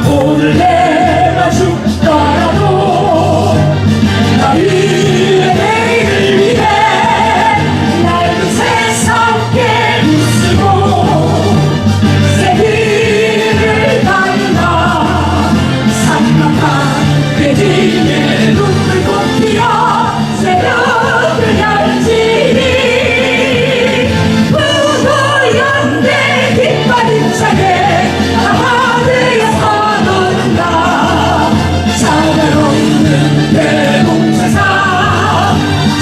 오늘 내가 죽더라도 나 위에 내일을 위해 낡은 세상 깨부수고 새 길을 간다. 삭막한 대지에 눈을 곱히어 새벽을 열지니 부모연대 깃발 힘차게 하나되어서 노는다. 차별 없는 대동세상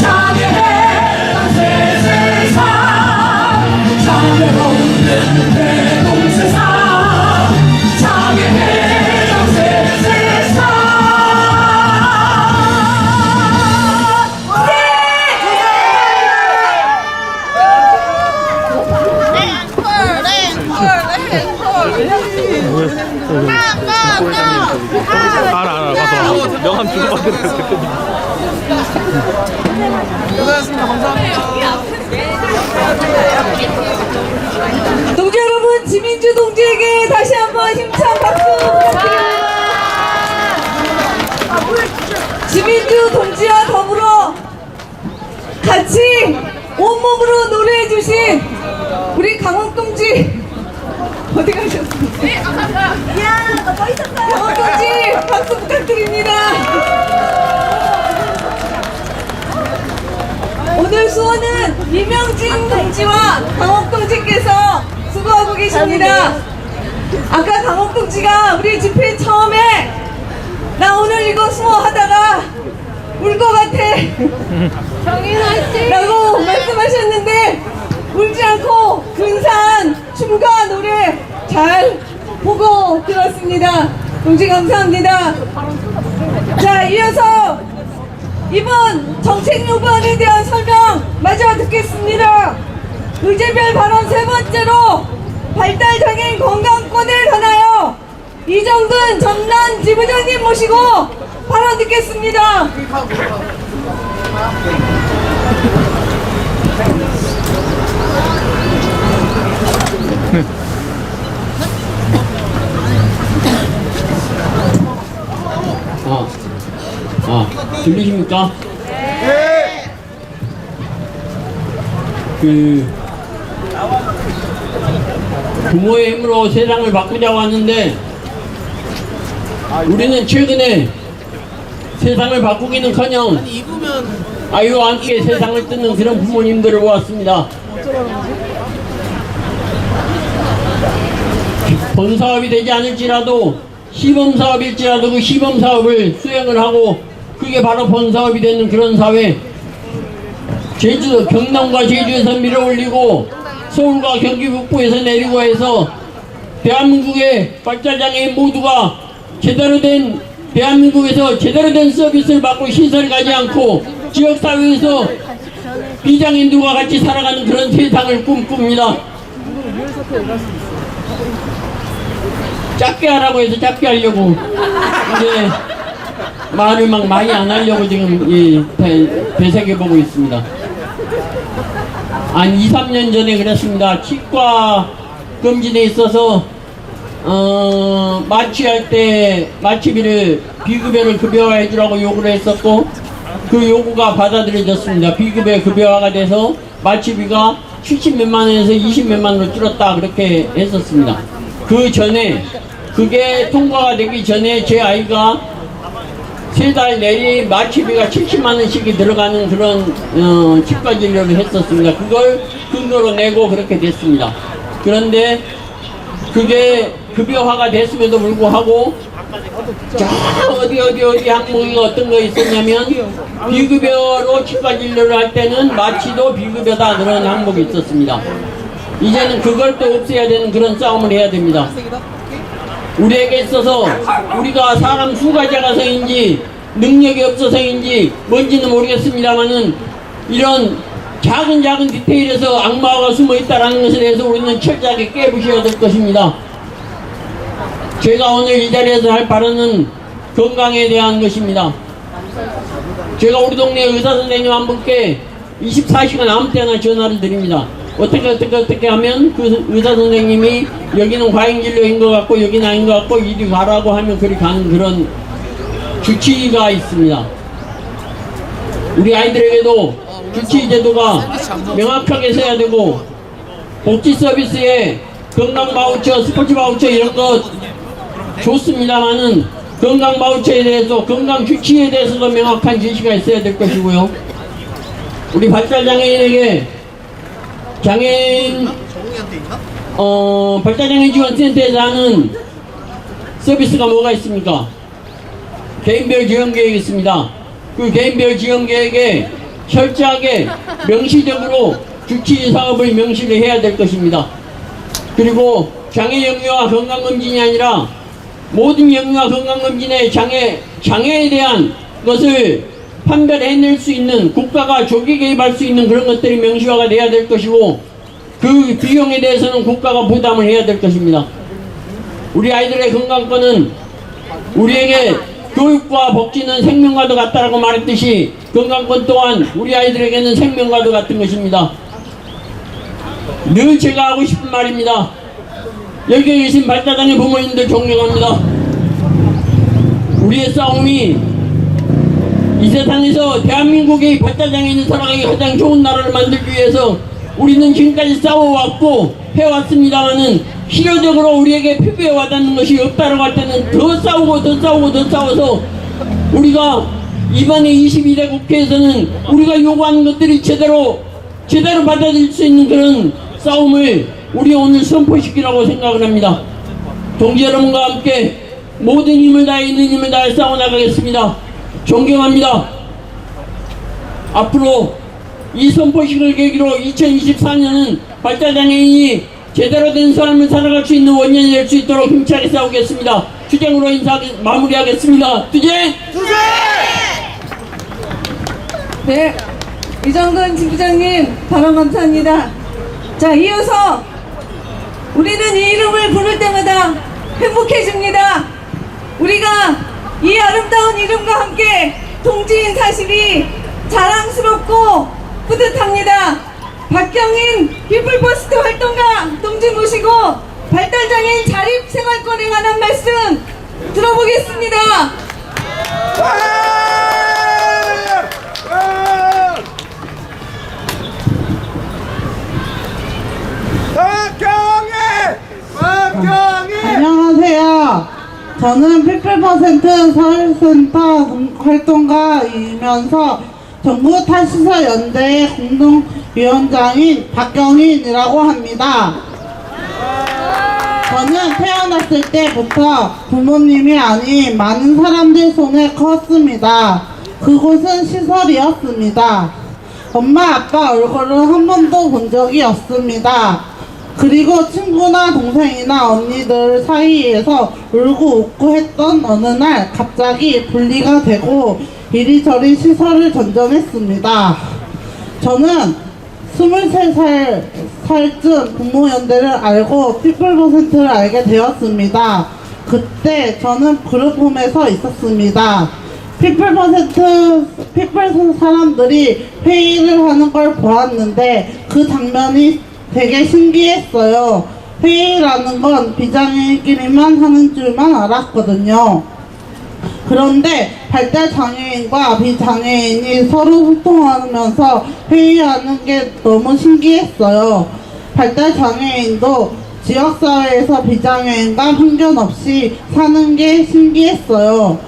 장애해방 새 세상 차별 없는 대동세상 장애해방 새 세상 알아 가서 명함 주고받는 대표님. 동지 여러분, 지민주 동지에게 다시 한번 힘찬 박수 부탁드립니다. 지민주 동지와 더불어 같이 온몸으로 노래해 주신 우리 강원 동지 어디 가셨습니까? 강원 동지 박수 부탁드립니다. 오늘 수호는 이명진 동지와 강원 동지께서 수고하고 계십니다. 아까 강원 동지가 우리 집회 처음에 나 오늘 이거 수호하다가 울 것 같아 라고 말씀하셨는데 울지 않고 근사한 춤과 노래 잘 보고 들었습니다. 동지 감사합니다. 자, 이어서 이번 정책 요구안에 대한 설명 마저 듣겠습니다. 의제별 발언 세 번째로 발달장애인 건강권을 관하여 이정근 전남 지부장님 모시고 발언 듣겠습니다. 들리십니까? 부모의 힘으로 세상을 바꾸자고 하는데 우리는 최근에 세상을 바꾸기는커녕 아이와 함께 세상을 뜯는 그런 부모님들을 보았습니다. 본사업이 되지 않을지라도 시범사업일지라도 그 시범사업을 수행을 하고 그게 바로 본사업이 되는 그런 사회. 제주, 경남과 제주에서 밀어올리고 서울과 경기 북부에서 내리고 해서 대한민국의 발달장애인 모두가 제대로 된 대한민국에서 제대로 된 서비스를 받고 시설을 가지 않고 지역사회에서 비장애인들과 같이 살아가는 그런 세상을 꿈꿉니다. 작게 하라고 해서 작게 하려고 이제 말을 막 많이 안 하려고 지금 되새겨보고 있습니다. 한 2, 3년 전에 그랬습니다. 치과 금지돼 있어서 마취할 때 마취비를 비급여를 급여화해 주라고 요구를 했었고 그 요구가 받아들여졌습니다. 비급여 급여화가 돼서 마취비가 70몇만 원에서 20몇만 원으로 줄었다 그렇게 했었습니다. 그 전에 그게 통과가 되기 전에 제 아이가 3달 내리 마취비가 70만 원씩이 들어가는 그런 치과 진료를 했었습니다. 그걸 근거로 내고 그렇게 됐습니다. 그런데 그게 급여화가 됐음에도 불구하고 자 어디 항목이 어떤 거 있었냐면 비급여로 치과 진료를 할 때는 마취도 비급여다 그런 항목이 있었습니다. 이제는 그걸 또 없애야 되는 그런 싸움을 해야 됩니다. 우리에게 있어서 우리가 사람 수가 작아서인지 능력이 없어서인지 뭔지는 모르겠습니다만은 이런 작은 디테일에서 악마가 숨어 있다는 것에 대해서 우리는 철저하게 깨부셔야 될 것입니다. 제가 오늘 이 자리에서 할 발언은 건강에 대한 것입니다. 제가 우리 동네 의사 선생님 한 분께 24시간 아무 때나 전화를 드립니다. 어떻게 하면 그 의사 선생님이 여기는 과잉진료인 것 같고 여기는 아닌 것 같고 이리 가라고 하면 그리 가는 그런 주치의가 있습니다. 우리 아이들에게도 주치의 제도가 명확하게 써야 되고 복지 서비스에 건강 바우처, 스포츠 바우처 이런 것 좋습니다만은 건강 바우처에 대해서 건강 주치의에 대해서도 명확한 지시가 있어야 될 것이고요. 우리 발달장애인에게 장애인 발달장애인 지원센터에서 하는 서비스가 뭐가 있습니까? 개인별 지원계획이 있습니다. 그 개인별 지원계획에 철저하게 명시적으로 주치의 사업을 명시를 해야 될 것입니다. 그리고 장애 영유아 건강검진이 아니라 모든 영유아 건강검진의 장애에 대한 것을 판별해낼 수 있는 국가가 조기 개입할 수 있는 그런 것들이 명시화가 돼야 될 것이고 그 비용에 대해서는 국가가 부담을 해야 될 것입니다. 우리 아이들의 건강권은 우리에게 교육과 복지는 생명과도 같다라고 말했듯이 건강권 또한 우리 아이들에게는 생명과도 같은 것입니다. 늘 제가 하고 싶은 말입니다. 여기에 계신 발달장애 부모님들 존경합니다. 우리의 싸움이 이 세상에서 대한민국의 발달장애인을 살아가기 가장 좋은 나라를 만들기 위해서 우리는 지금까지 싸워왔고 해왔습니다만은 실효적으로 우리에게 피부에 와닿는 것이 없다라고 할 때는 더 싸워서 우리가 이번에 22대 국회에서는 우리가 요구하는 것들이 제대로 받아들일 수 있는 그런 싸움을 우리 오늘 선포시키라고 생각을 합니다. 동지 여러분과 함께 모든 힘을 다해 있는 힘을 다해 싸워나가겠습니다. 존경합니다. 앞으로 이 선포식을 계기로 2024년은 발달장애인이 제대로 된 삶을 살아갈 수 있는 원년이 될 수 있도록 힘차게 싸우겠습니다. 투쟁으로 마무리하겠습니다. 투쟁! 네, 이정근 지부장님 발언 감사합니다. 자, 이어서 우리는 이 이름을 부를 때마다 행복해집니다. 우리가 이 아름다운 이름과 함께 동지인 사실이 자랑스럽고 뿌듯합니다. 박경인 피플퍼스트 활동가 동지 모시고 발달장애인 자립생활권에 관한 말씀 들어보겠습니다. 저는 피플퍼센트 사회센터 활동가이면서 전국 탈시설 연대의 공동위원장인 박경인이라고 합니다. 저는 태어났을 때부터 부모님이 아닌 많은 사람들 손에 컸습니다. 그곳은 시설이었습니다. 엄마 아빠 얼굴을 한 번도 본 적이 없습니다. 그리고 친구나 동생이나 언니들 사이에서 울고 웃고 했던 어느 날 갑자기 분리가 되고 이리저리 시설을 전전했습니다. 저는 23살쯤 부모연대를 알고 피플퍼센트를 알게 되었습니다. 그때 저는 그룹홈에서 있었습니다. 피플 사람들이 회의를 하는 걸 보았는데 그 장면이 되게 신기했어요. 회의라는 건 비장애인끼리만 하는 줄만 알았거든요. 그런데 발달장애인과 비장애인이 서로 소통하면서 회의하는 게 너무 신기했어요. 발달장애인도 지역사회에서 비장애인과 편견 없이 사는 게 신기했어요.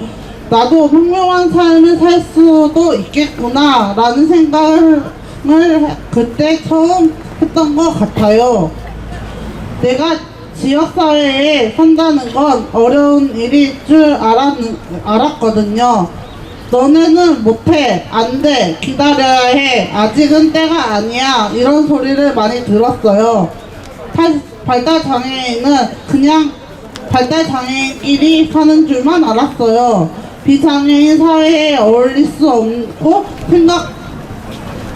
나도 평범한 삶을 살 수도 있겠구나 라는 생각을 그때 처음 했던 것 같아요. 내가 지역사회에 산다는 건 어려운 일일 줄 알았거든요. 너네는 못해, 안 돼, 기다려야 해, 아직은 때가 아니야 이런 소리를 많이 들었어요. 발달장애인은 그냥 발달장애인끼리 사는 줄만 알았어요. 비장애인 사회에 어울릴 수 없고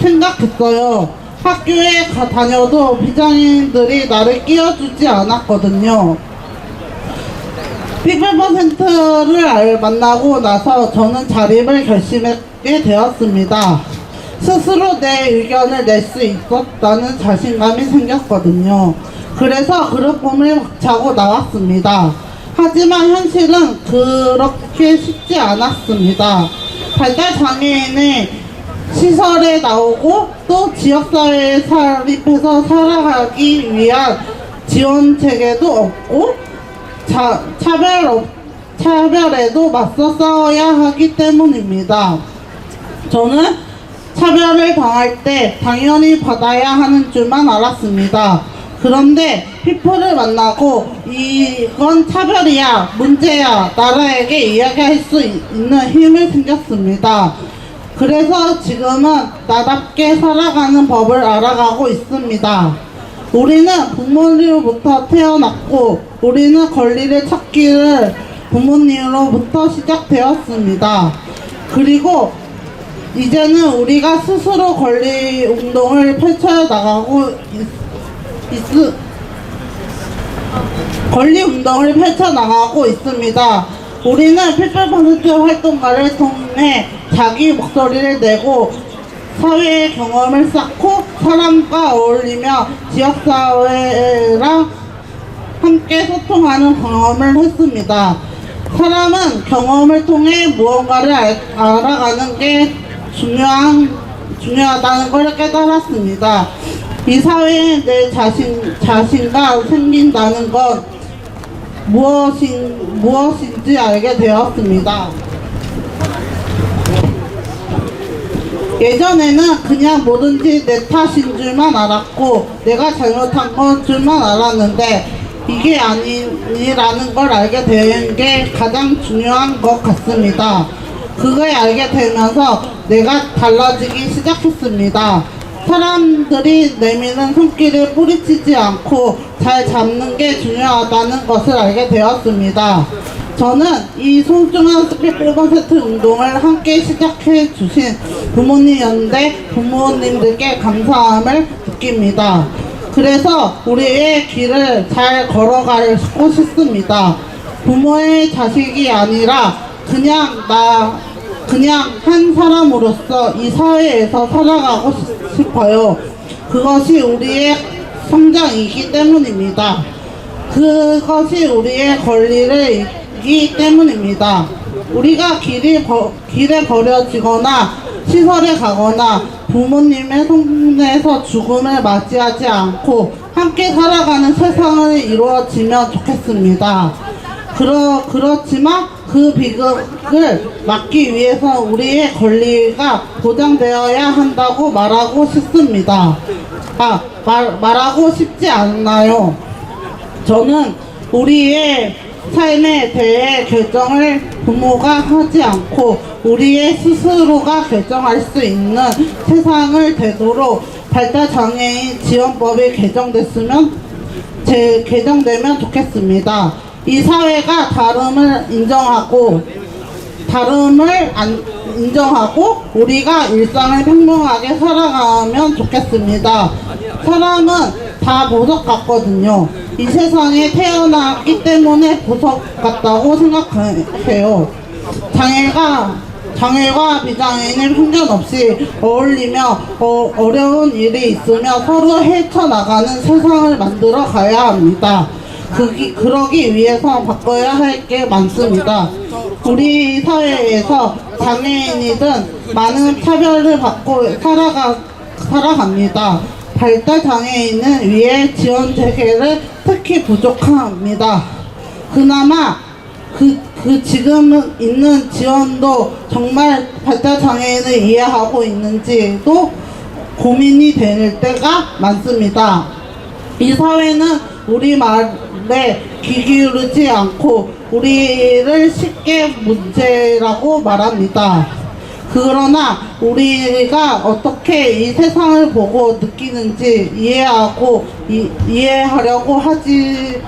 생각했어요. 학교에 다녀도 비장애인들이 나를 끼워주지 않았거든요. 피플퍼센트를 만나고 나서 저는 자립을 결심하게 되었습니다. 스스로 내 의견을 낼 수 있었다는 자신감이 생겼거든요. 그래서 그룹홈을 자고 나왔습니다. 하지만 현실은 그렇게 쉽지 않았습니다. 발달장애인의 시설에 나오고 또 지역사회에 사립해서 살아가기 위한 지원체계도 없고 차별에도 맞서 싸워야 하기 때문입니다. 저는 차별을 당할 때 당연히 받아야 하는 줄만 알았습니다. 그런데 피플을 만나고 이건 차별이야, 문제야, 나라에게 이야기할 수 있는 힘이 생겼습니다. 그래서 지금은 나답게 살아가는 법을 알아가고 있습니다. 우리는 부모님으로부터 태어났고 우리는 권리를 찾기를 부모님으로부터 시작되었습니다. 그리고 이제는 우리가 스스로 권리 운동을 펼쳐나가고 있습니다. 우리는 피플퍼센트 활동가를 통해 자기 목소리를 내고 사회의 경험을 쌓고 사람과 어울리며 지역사회랑 함께 소통하는 경험을 했습니다. 사람은 경험을 통해 무언가를 알아가는 게 중요하다는 걸 깨달았습니다. 이 사회에 내 자신감 생긴다는 건 무엇인지 알게 되었습니다. 예전에는 그냥 뭐든지 내 탓인 줄만 알았고 내가 잘못한 건 줄만 알았는데 이게 아니라는 걸 알게 된 게 가장 중요한 것 같습니다. 그걸 알게 되면서 내가 달라지기 시작했습니다. 사람들이 내미는 손길을 뿌리치지 않고 잘 잡는 게 중요하다는 것을 알게 되었습니다. 저는 이 소중한 피플퍼센트 운동을 함께 시작해 주신 부모님 연대 부모님들께 감사함을 느낍니다. 그래서 우리의 길을 잘 걸어가고 싶습니다. 부모의 자식이 아니라 그냥 한 사람으로서 이 사회에서 살아가고 싶어요. 그것이 우리의 성장이기 때문입니다. 그것이 우리의 권리이기 때문입니다. 우리가 길에 버려지거나 시설에 가거나 부모님의 손에서 죽음을 맞이하지 않고 함께 살아가는 세상을 이루어지면 좋겠습니다. 그렇지만 그 비극을 막기 위해서 우리의 권리가 보장되어야 한다고 말하고 싶습니다. 말하고 싶지 않나요? 저는 우리의 삶에 대해 결정을 부모가 하지 않고 우리의 스스로가 결정할 수 있는 세상을 되도록 발달장애인 지원법이 개정되면 좋겠습니다. 이 사회가 다름을 인정하고 우리가 일상을 평등하게 살아가면 좋겠습니다. 사람은 다 보석 같거든요. 이 세상에 태어났기 때문에 보석 같다고 생각해요. 장애가 비장애인을 편견 없이 어울리며 어려운 일이 있으며 서로 헤쳐나가는 세상을 만들어 가야 합니다. 그러기 위해서 바꿔야 할 게 많습니다. 우리 사회에서 장애인이든 많은 차별을 받고 살아갑니다. 발달장애인을 위해 지원 체계를 특히 부족합니다. 그나마 지금 있는 지원도 정말 발달장애인을 이해하고 있는지도 고민이 될 때가 많습니다. 이 사회는 우리 말에 귀 기울이지 않고 우리를 쉽게 문제라고 말합니다. 그러나 우리가 어떻게 이 세상을 보고 느끼는지 이해하려고 하지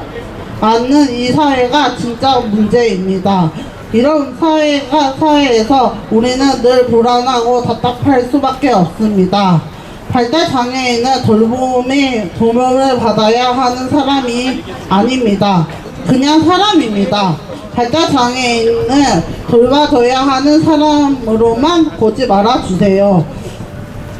않는 이 사회가 진짜 문제입니다. 이런 사회에서 우리는 늘 불안하고 답답할 수밖에 없습니다. 발달장애인은 도움을 받아야 하는 사람이 아닙니다. 그냥 사람입니다. 발달장애인은 돌봐줘야 하는 사람으로만 보지 말아주세요.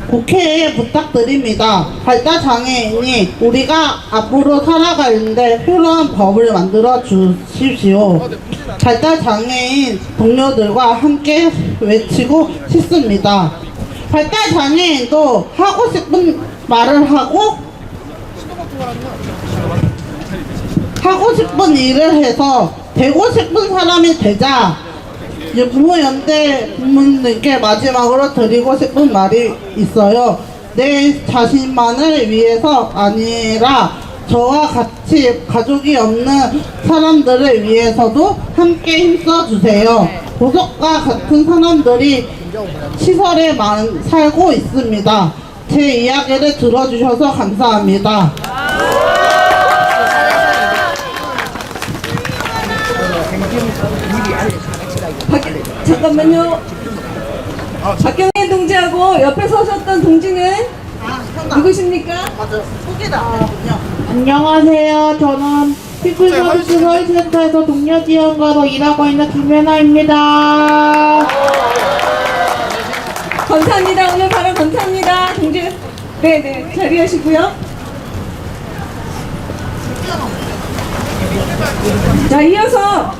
국회에 부탁드립니다. 발달장애인이 우리가 앞으로 살아가는데 필요한 법을 만들어 주십시오. 발달장애인 동료들과 함께 외치고 싶습니다. 발달장애인도 하고 싶은 말을 하고 싶은 일을 해서 되고 싶은 사람이 되자. 부모연대 부모님께 마지막으로 드리고 싶은 말이 있어요. 내 자신만을 위해서 아니라 저와 같이 가족이 없는 사람들을 위해서도 함께 힘써주세요. 보석과 같은 사람들이 시설에 살고 있습니다. 제 이야기를 들어주셔서 감사합니다. 잠깐만요. 박경혜 동지하고 옆에 서셨던 동지는 누구십니까? 맞아. 소개도 안 했군요. 안녕하세요. 저는 피플서비스 서울센터에서 동료지원가로 일하고 있는 김연아입니다. 감사합니다. 오늘 발언 감사합니다. 동지. 네네. 자리하시고요. 자, 이어서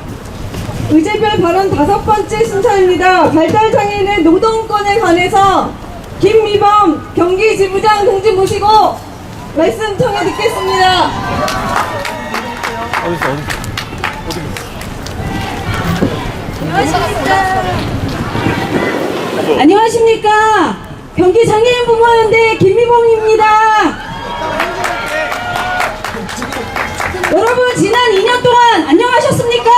의제별 발언 5번째 순서입니다. 발달장애인의 노동권에 관해서 김미범 경기지부장 동지 모시고 말씀 청해 듣겠습니다. 안녕하십니까. 경기장애인 부모연대 김미범입니다. 여러분, 지난 2년 동안 안녕하셨습니까?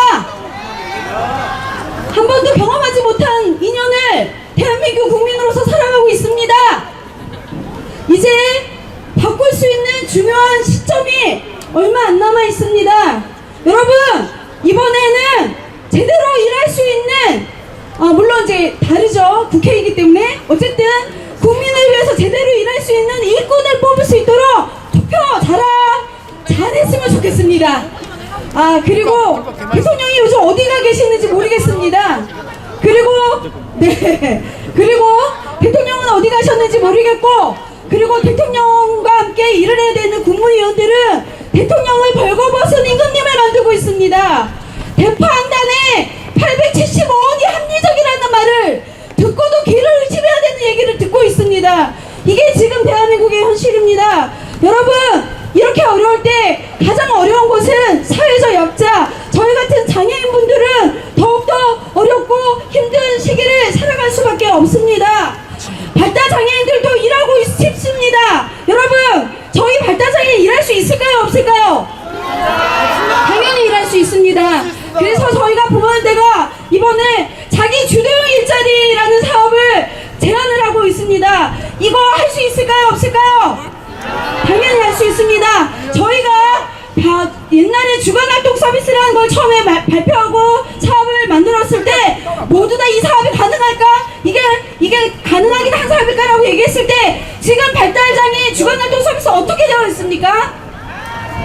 한 번도 경험하지 못한 2년을 대한민국 국민으로서 살아가고 있습니다. 이제 바꿀 수 있는 중요한 시점이 얼마 안 남아 있습니다. 여러분, 이번에는 제대로 일할 수 있는, 물론 이제 다르죠. 국회이기 때문에. 어쨌든 국민을 위해서 제대로 일할 수 있는 일꾼을 뽑을 수 있도록 투표 잘했으면 좋겠습니다. 그리고 대통령이 요즘 어디가 계시는지 모르겠습니다. 그리고 대통령은 어디 가셨는지 모르겠고, 그리고 대통령과 함께 일을 해야 되는 국무위원들은 대통령을 벌거벗은 임금님을 만들고 있습니다. 대파 한 단에 875원이 합리적이라는 말을 듣고도 귀를 의심해야 되는 얘기를 듣고 있습니다. 이게 지금 대한민국의 현실입니다. 여러분, 이렇게 어려울 때 가장 어려운 곳은 사회적 약자, 저희 같은 장애인분들은 더욱더 어렵고 힘든 시기를 살아갈 수밖에 없습니다. 발달장애인들도 일하고 싶습니다. 여러분, 저희 발달장애인 일할 수 있을까요? 없을까요? 당연히 일할 수 있습니다. 그래서 저희가 부모연대가 이번에 자기 주도형 일자리라는 사업을 제안을 하고 있습니다. 이거 할 수 있을까요? 없을까요? 당연히 할 수 있습니다. 저희가 옛날에 주간활동 서비스라는 걸 처음에 발표하고 사업을 만들었을 때 모두 다 이 사업이 가능할까? 이게 가능하긴 한 사업일까라고 얘기했을 때 지금 발달장애인 주간활동 서비스 어떻게 되어 있습니까?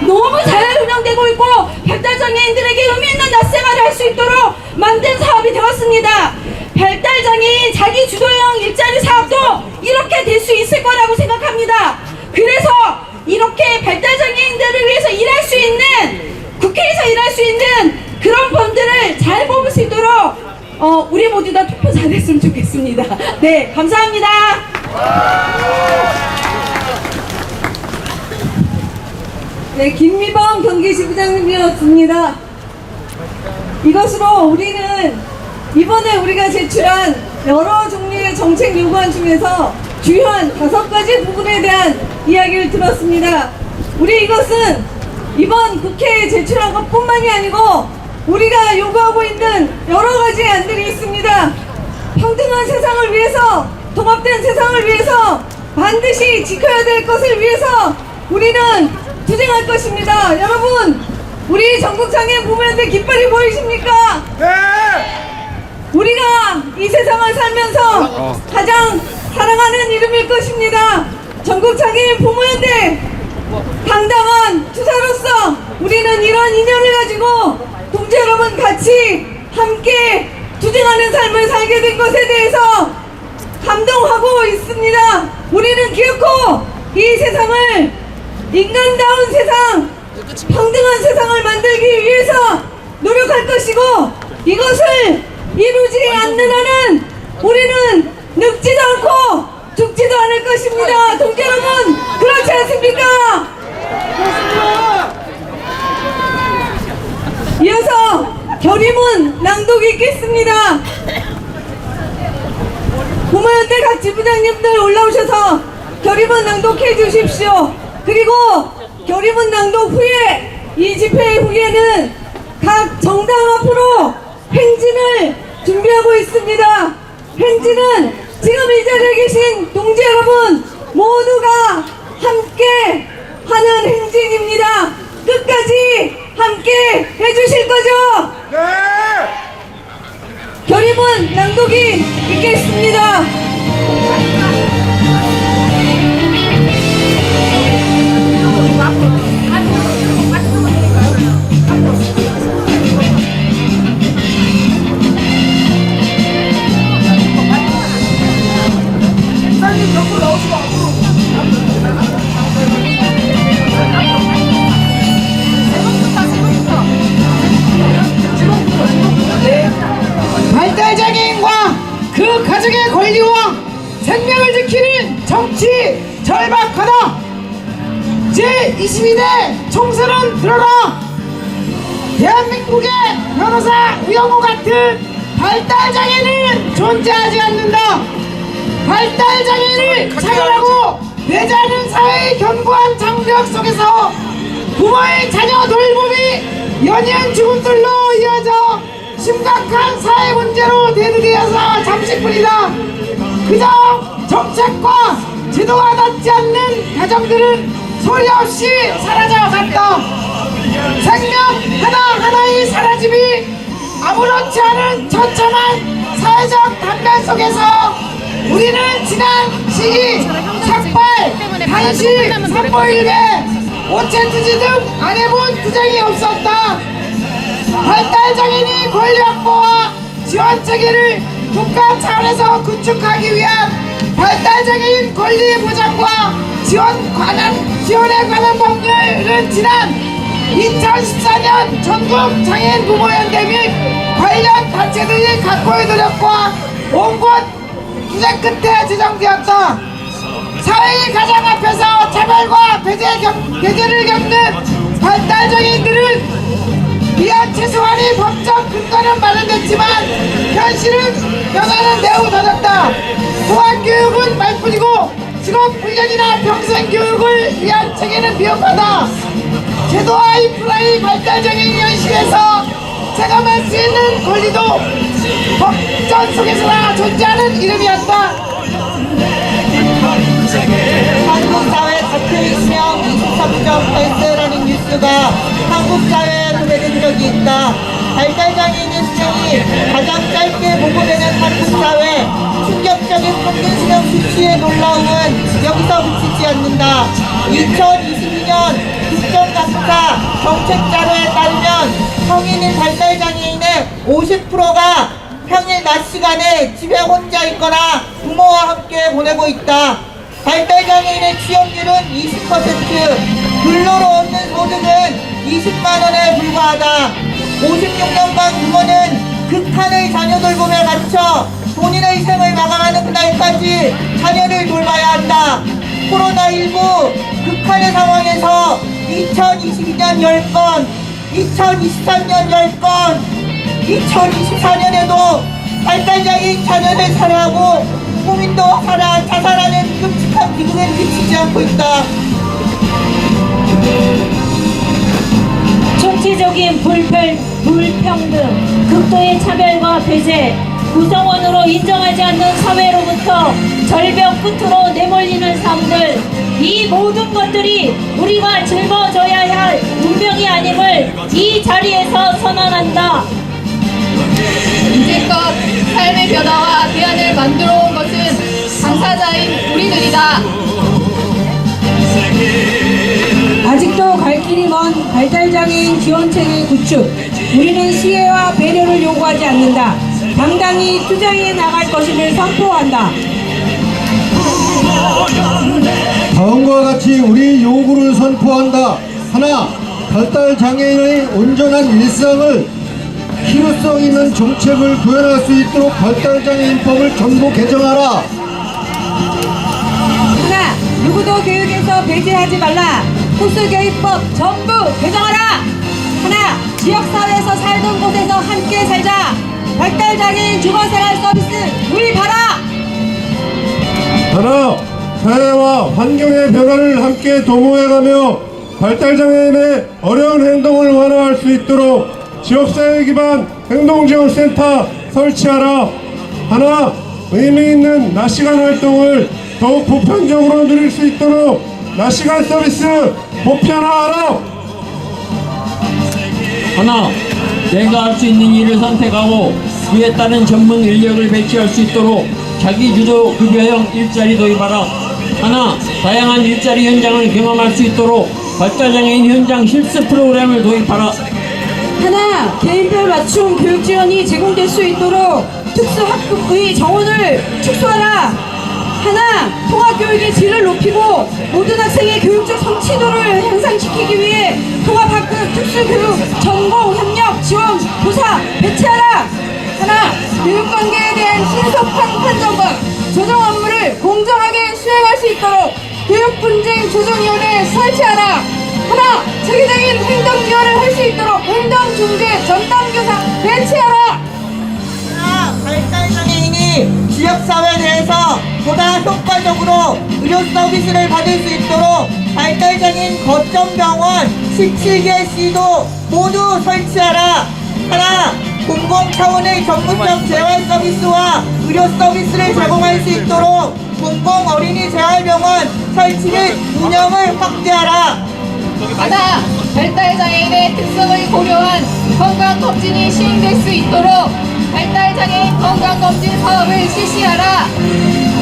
너무 잘 운영되고 있고 발달장애인들에게 의미 있는 낮생활을 할 수 있도록 만든 사업이 되었습니다. 발달장애인 자기 주도형 일자리 사업도 이렇게 될 수 있을 거라고 생각합니다. 그래서 이렇게 발달장애인들을 위해서 일할 수 있는, 국회에서 일할 수 있는 그런 분들을 잘 뽑을 수 있도록 우리 모두 다 투표 잘했으면 좋겠습니다. 네, 감사합니다. 네, 김미범 경기지부장님이었습니다. 이것으로 우리는 이번에 우리가 제출한 여러 종류의 정책 요구안 중에서 주요한 5가지 부분에 대한 이야기를 들었습니다. 우리 이것은 이번 국회에 제출한 것뿐만이 아니고 우리가 요구하고 있는 여러 가지 안들이 있습니다. 평등한 세상을 위해서, 통합된 세상을 위해서 반드시 지켜야 될 것을 위해서 우리는 투쟁할 것입니다. 여러분, 우리 전국장애인 부모연대 깃발이 보이십니까? 네! 우리가 이 세상을 살면서 가장 사랑하는 이름일 것입니다. 전국장애인 부모연대 당당한 투사로서 우리는 이런 인연을 가지고 동지 여러분 같이 함께 투쟁하는 삶을 살게 된 것에 대해서 감동하고 있습니다. 우리는 기어코 이 세상을 인간다운 세상, 평등한 세상을 만들기 위해서 노력할 것이고, 이것을 이루지 않는 한은 우리는 늙지도 않고 죽지도 않을 것입니다. 동지 여러분, 그렇지 않습니까? 이어서 결의문 낭독이 있겠습니다. 부모연대 각 지부장님들 올라오셔서 결의문 낭독해 주십시오. 그리고 결의문 낭독 후에, 이 집회 후에는 각 정당 앞으로 행진을 준비하고 있습니다. 행진은 지금 이 자리에 계신 동지 여러분 모두가 함께 하는 행진입니다. 끝까지 함께 해주실 거죠? 네! 결의문 낭독이 있겠습니다. 발달장애인과 그 가족의 권리와 생명을 지키는 정치 절박하다. 제22대 총선은 들어라. 대한민국의 변호사 우영우 같은 발달장애인은 존재하지 않는다. 발달장애인을 차별하고 배제하는 사회의 견고한 장벽 속에서 부모의 자녀 돌봄이 연이은 죽음들로 이어져 심각한 사회 문제로 대두되어서 잠시뿐이다. 그저 정책과 제도가 닿지 않는 가정들은 소리 없이 사라져갔다. 생명 하나하나의 사라짐이 아무렇지 않은 처참한 사회적 단면 속에서 우리는 지난 시기 삭발, 단식, 산모일배, 오체투지 등 안 해본 투쟁이 없었다. 발달장애인의 권리 확보와 지원 체계를 국가 차원에서 구축하기 위한 발달장애인 권리 보장과 지원에 관한 법률은 지난 2014년 전국 장애인 부모연대 및 관련 단체들이 각고의 노력과 온갖 투쟁 끝에 제정되었다. 사회의 가장 앞에서 차별과 배제를 겪는 발달장애인들은 위안 최소한의 법적 근거는 마련됐지만 현실은 변화는 매우 더뎠다. 통합교육은 말뿐이고 직업훈련이나 평생교육을 위한 체계는 미흡하다. 제도와 인프라의 발달적인 현실에서 체감할 수 있는 권리도 법전 속에서나 존재하는 이름이었다. 한국 사회에 닫혀있으며 23.8세라는 뉴스가 한국 사회에 소개된 적이 있다. 발달장애인의 수명이 가장 짧게 보고되는 한국 사회, 충격적인 평균 수명 수치의 놀라움은 여기서 그치지 않는다. 2022년 국정감사 정책자료에 따르면 성인인 발달장애인의 50%가 평일 낮 시간에 집에 혼자 있거나 부모와 함께 보내고 있다. 발달장애인의 취업률은 20%, 근로로 얻는 소득은 20만원에 불과하다. 56년간 부모는 극한의 자녀 돌봄에 갇혀 본인의 생을 마감하는 그날까지 자녀를 돌봐야 한다. 코로나19 극한의 상황에서 2022년 10건, 2023년 10건, 2024년에도 발달장애인 자녀를 살해하고 국민도 자살하는 끔찍한 비극에 그치지 않고 있다. 총체적인 불평등, 극도의 차별과 배제, 구성원으로 인정하지 않는 사회로부터 절벽 끝으로 내몰리는 삶들, 이 모든 것들이 우리가 짊어져야 할 운명이 아님을 이 자리에서 선언한다. 이제껏 삶의 변화와 대안을 만들어 온 것은 당사자인 우리들이다. 아직도 갈 길이 먼 발달장애인 지원체계 구축. 우리는 시혜와 배려를 요구하지 않는다. 당당히 투쟁해 나갈 것임을 선포한다. 다음과 같이 우리 요구를 선포한다. 하나, 발달장애인의 온전한 일상을 필요성 있는 정책을 구현할 수 있도록 발달장애인법을 전부 개정하라. 하나, 누구도 교육에서 배제하지 말라. 흡수교육법 전부 개정하라. 하나, 지역사회에서 살던 곳에서 함께 살자. 발달장애인 주거생활 서비스 도입하라. 하나, 사회와 환경의 변화를 함께 도모해가며 발달장애인의 어려운 행동을 완화할 수 있도록 지역사회 기반 행동지원센터 설치하라. 하나, 의미 있는 낮시간 활동을 더욱 보편적으로 누릴 수 있도록 낮시간 서비스 보편화하라. 하나, 내가 할 수 있는 일을 선택하고 그에 따른 전문 인력을 배치할 수 있도록 자기주도 급여형 일자리 도입하라. 하나, 다양한 일자리 현장을 경험할 수 있도록 발달장애인 현장 실습 프로그램을 도입하라. 하나, 개인별 맞춤 교육 지원이 제공될 수 있도록 특수학급의 정원을 축소하라. 하나, 통합교육의 질을 높이고 모든 학생의 교육적 성취도를 향상시키기 위해 통합학급 특수교육 전공 협력 지원 교사 배치하라. 하나, 교육관계에 대한 신속한 판정과 조정 업무를 공정하게 수행할 수 있도록 교육분쟁 조정위원회 설치하라. 하나, 체계적인 행정 지원을 할 수 있도록 행정중재 전담교사 배치하라. 하나, 발달장애인이 지역사회 내에서 보다 효과적으로 의료 서비스를 받을 수 있도록 발달장애인 거점병원 17개 시도 모두 설치하라. 하나, 공공 차원의 전문적 재활 서비스와 의료 서비스를 제공할 수 있도록 공공 어린이 재활병원 설치 및 운영을 확대하라. 하나, 발달장애인의 특성을 고려한 건강검진이 시행될 수 있도록 발달장애인 건강검진 사업을 실시하라.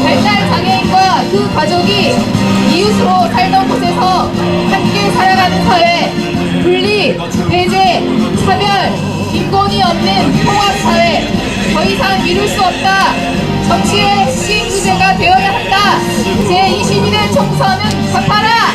발달장애인과 그 가족이 이웃으로 살던 곳에서 함께 살아가는 사회, 분리, 배제, 차별, 인권이 없는 통합사회, 더 이상 미룰 수 없다. 정치의 핵심 주제가 되어야 한다. 제22대 총선은 답하라.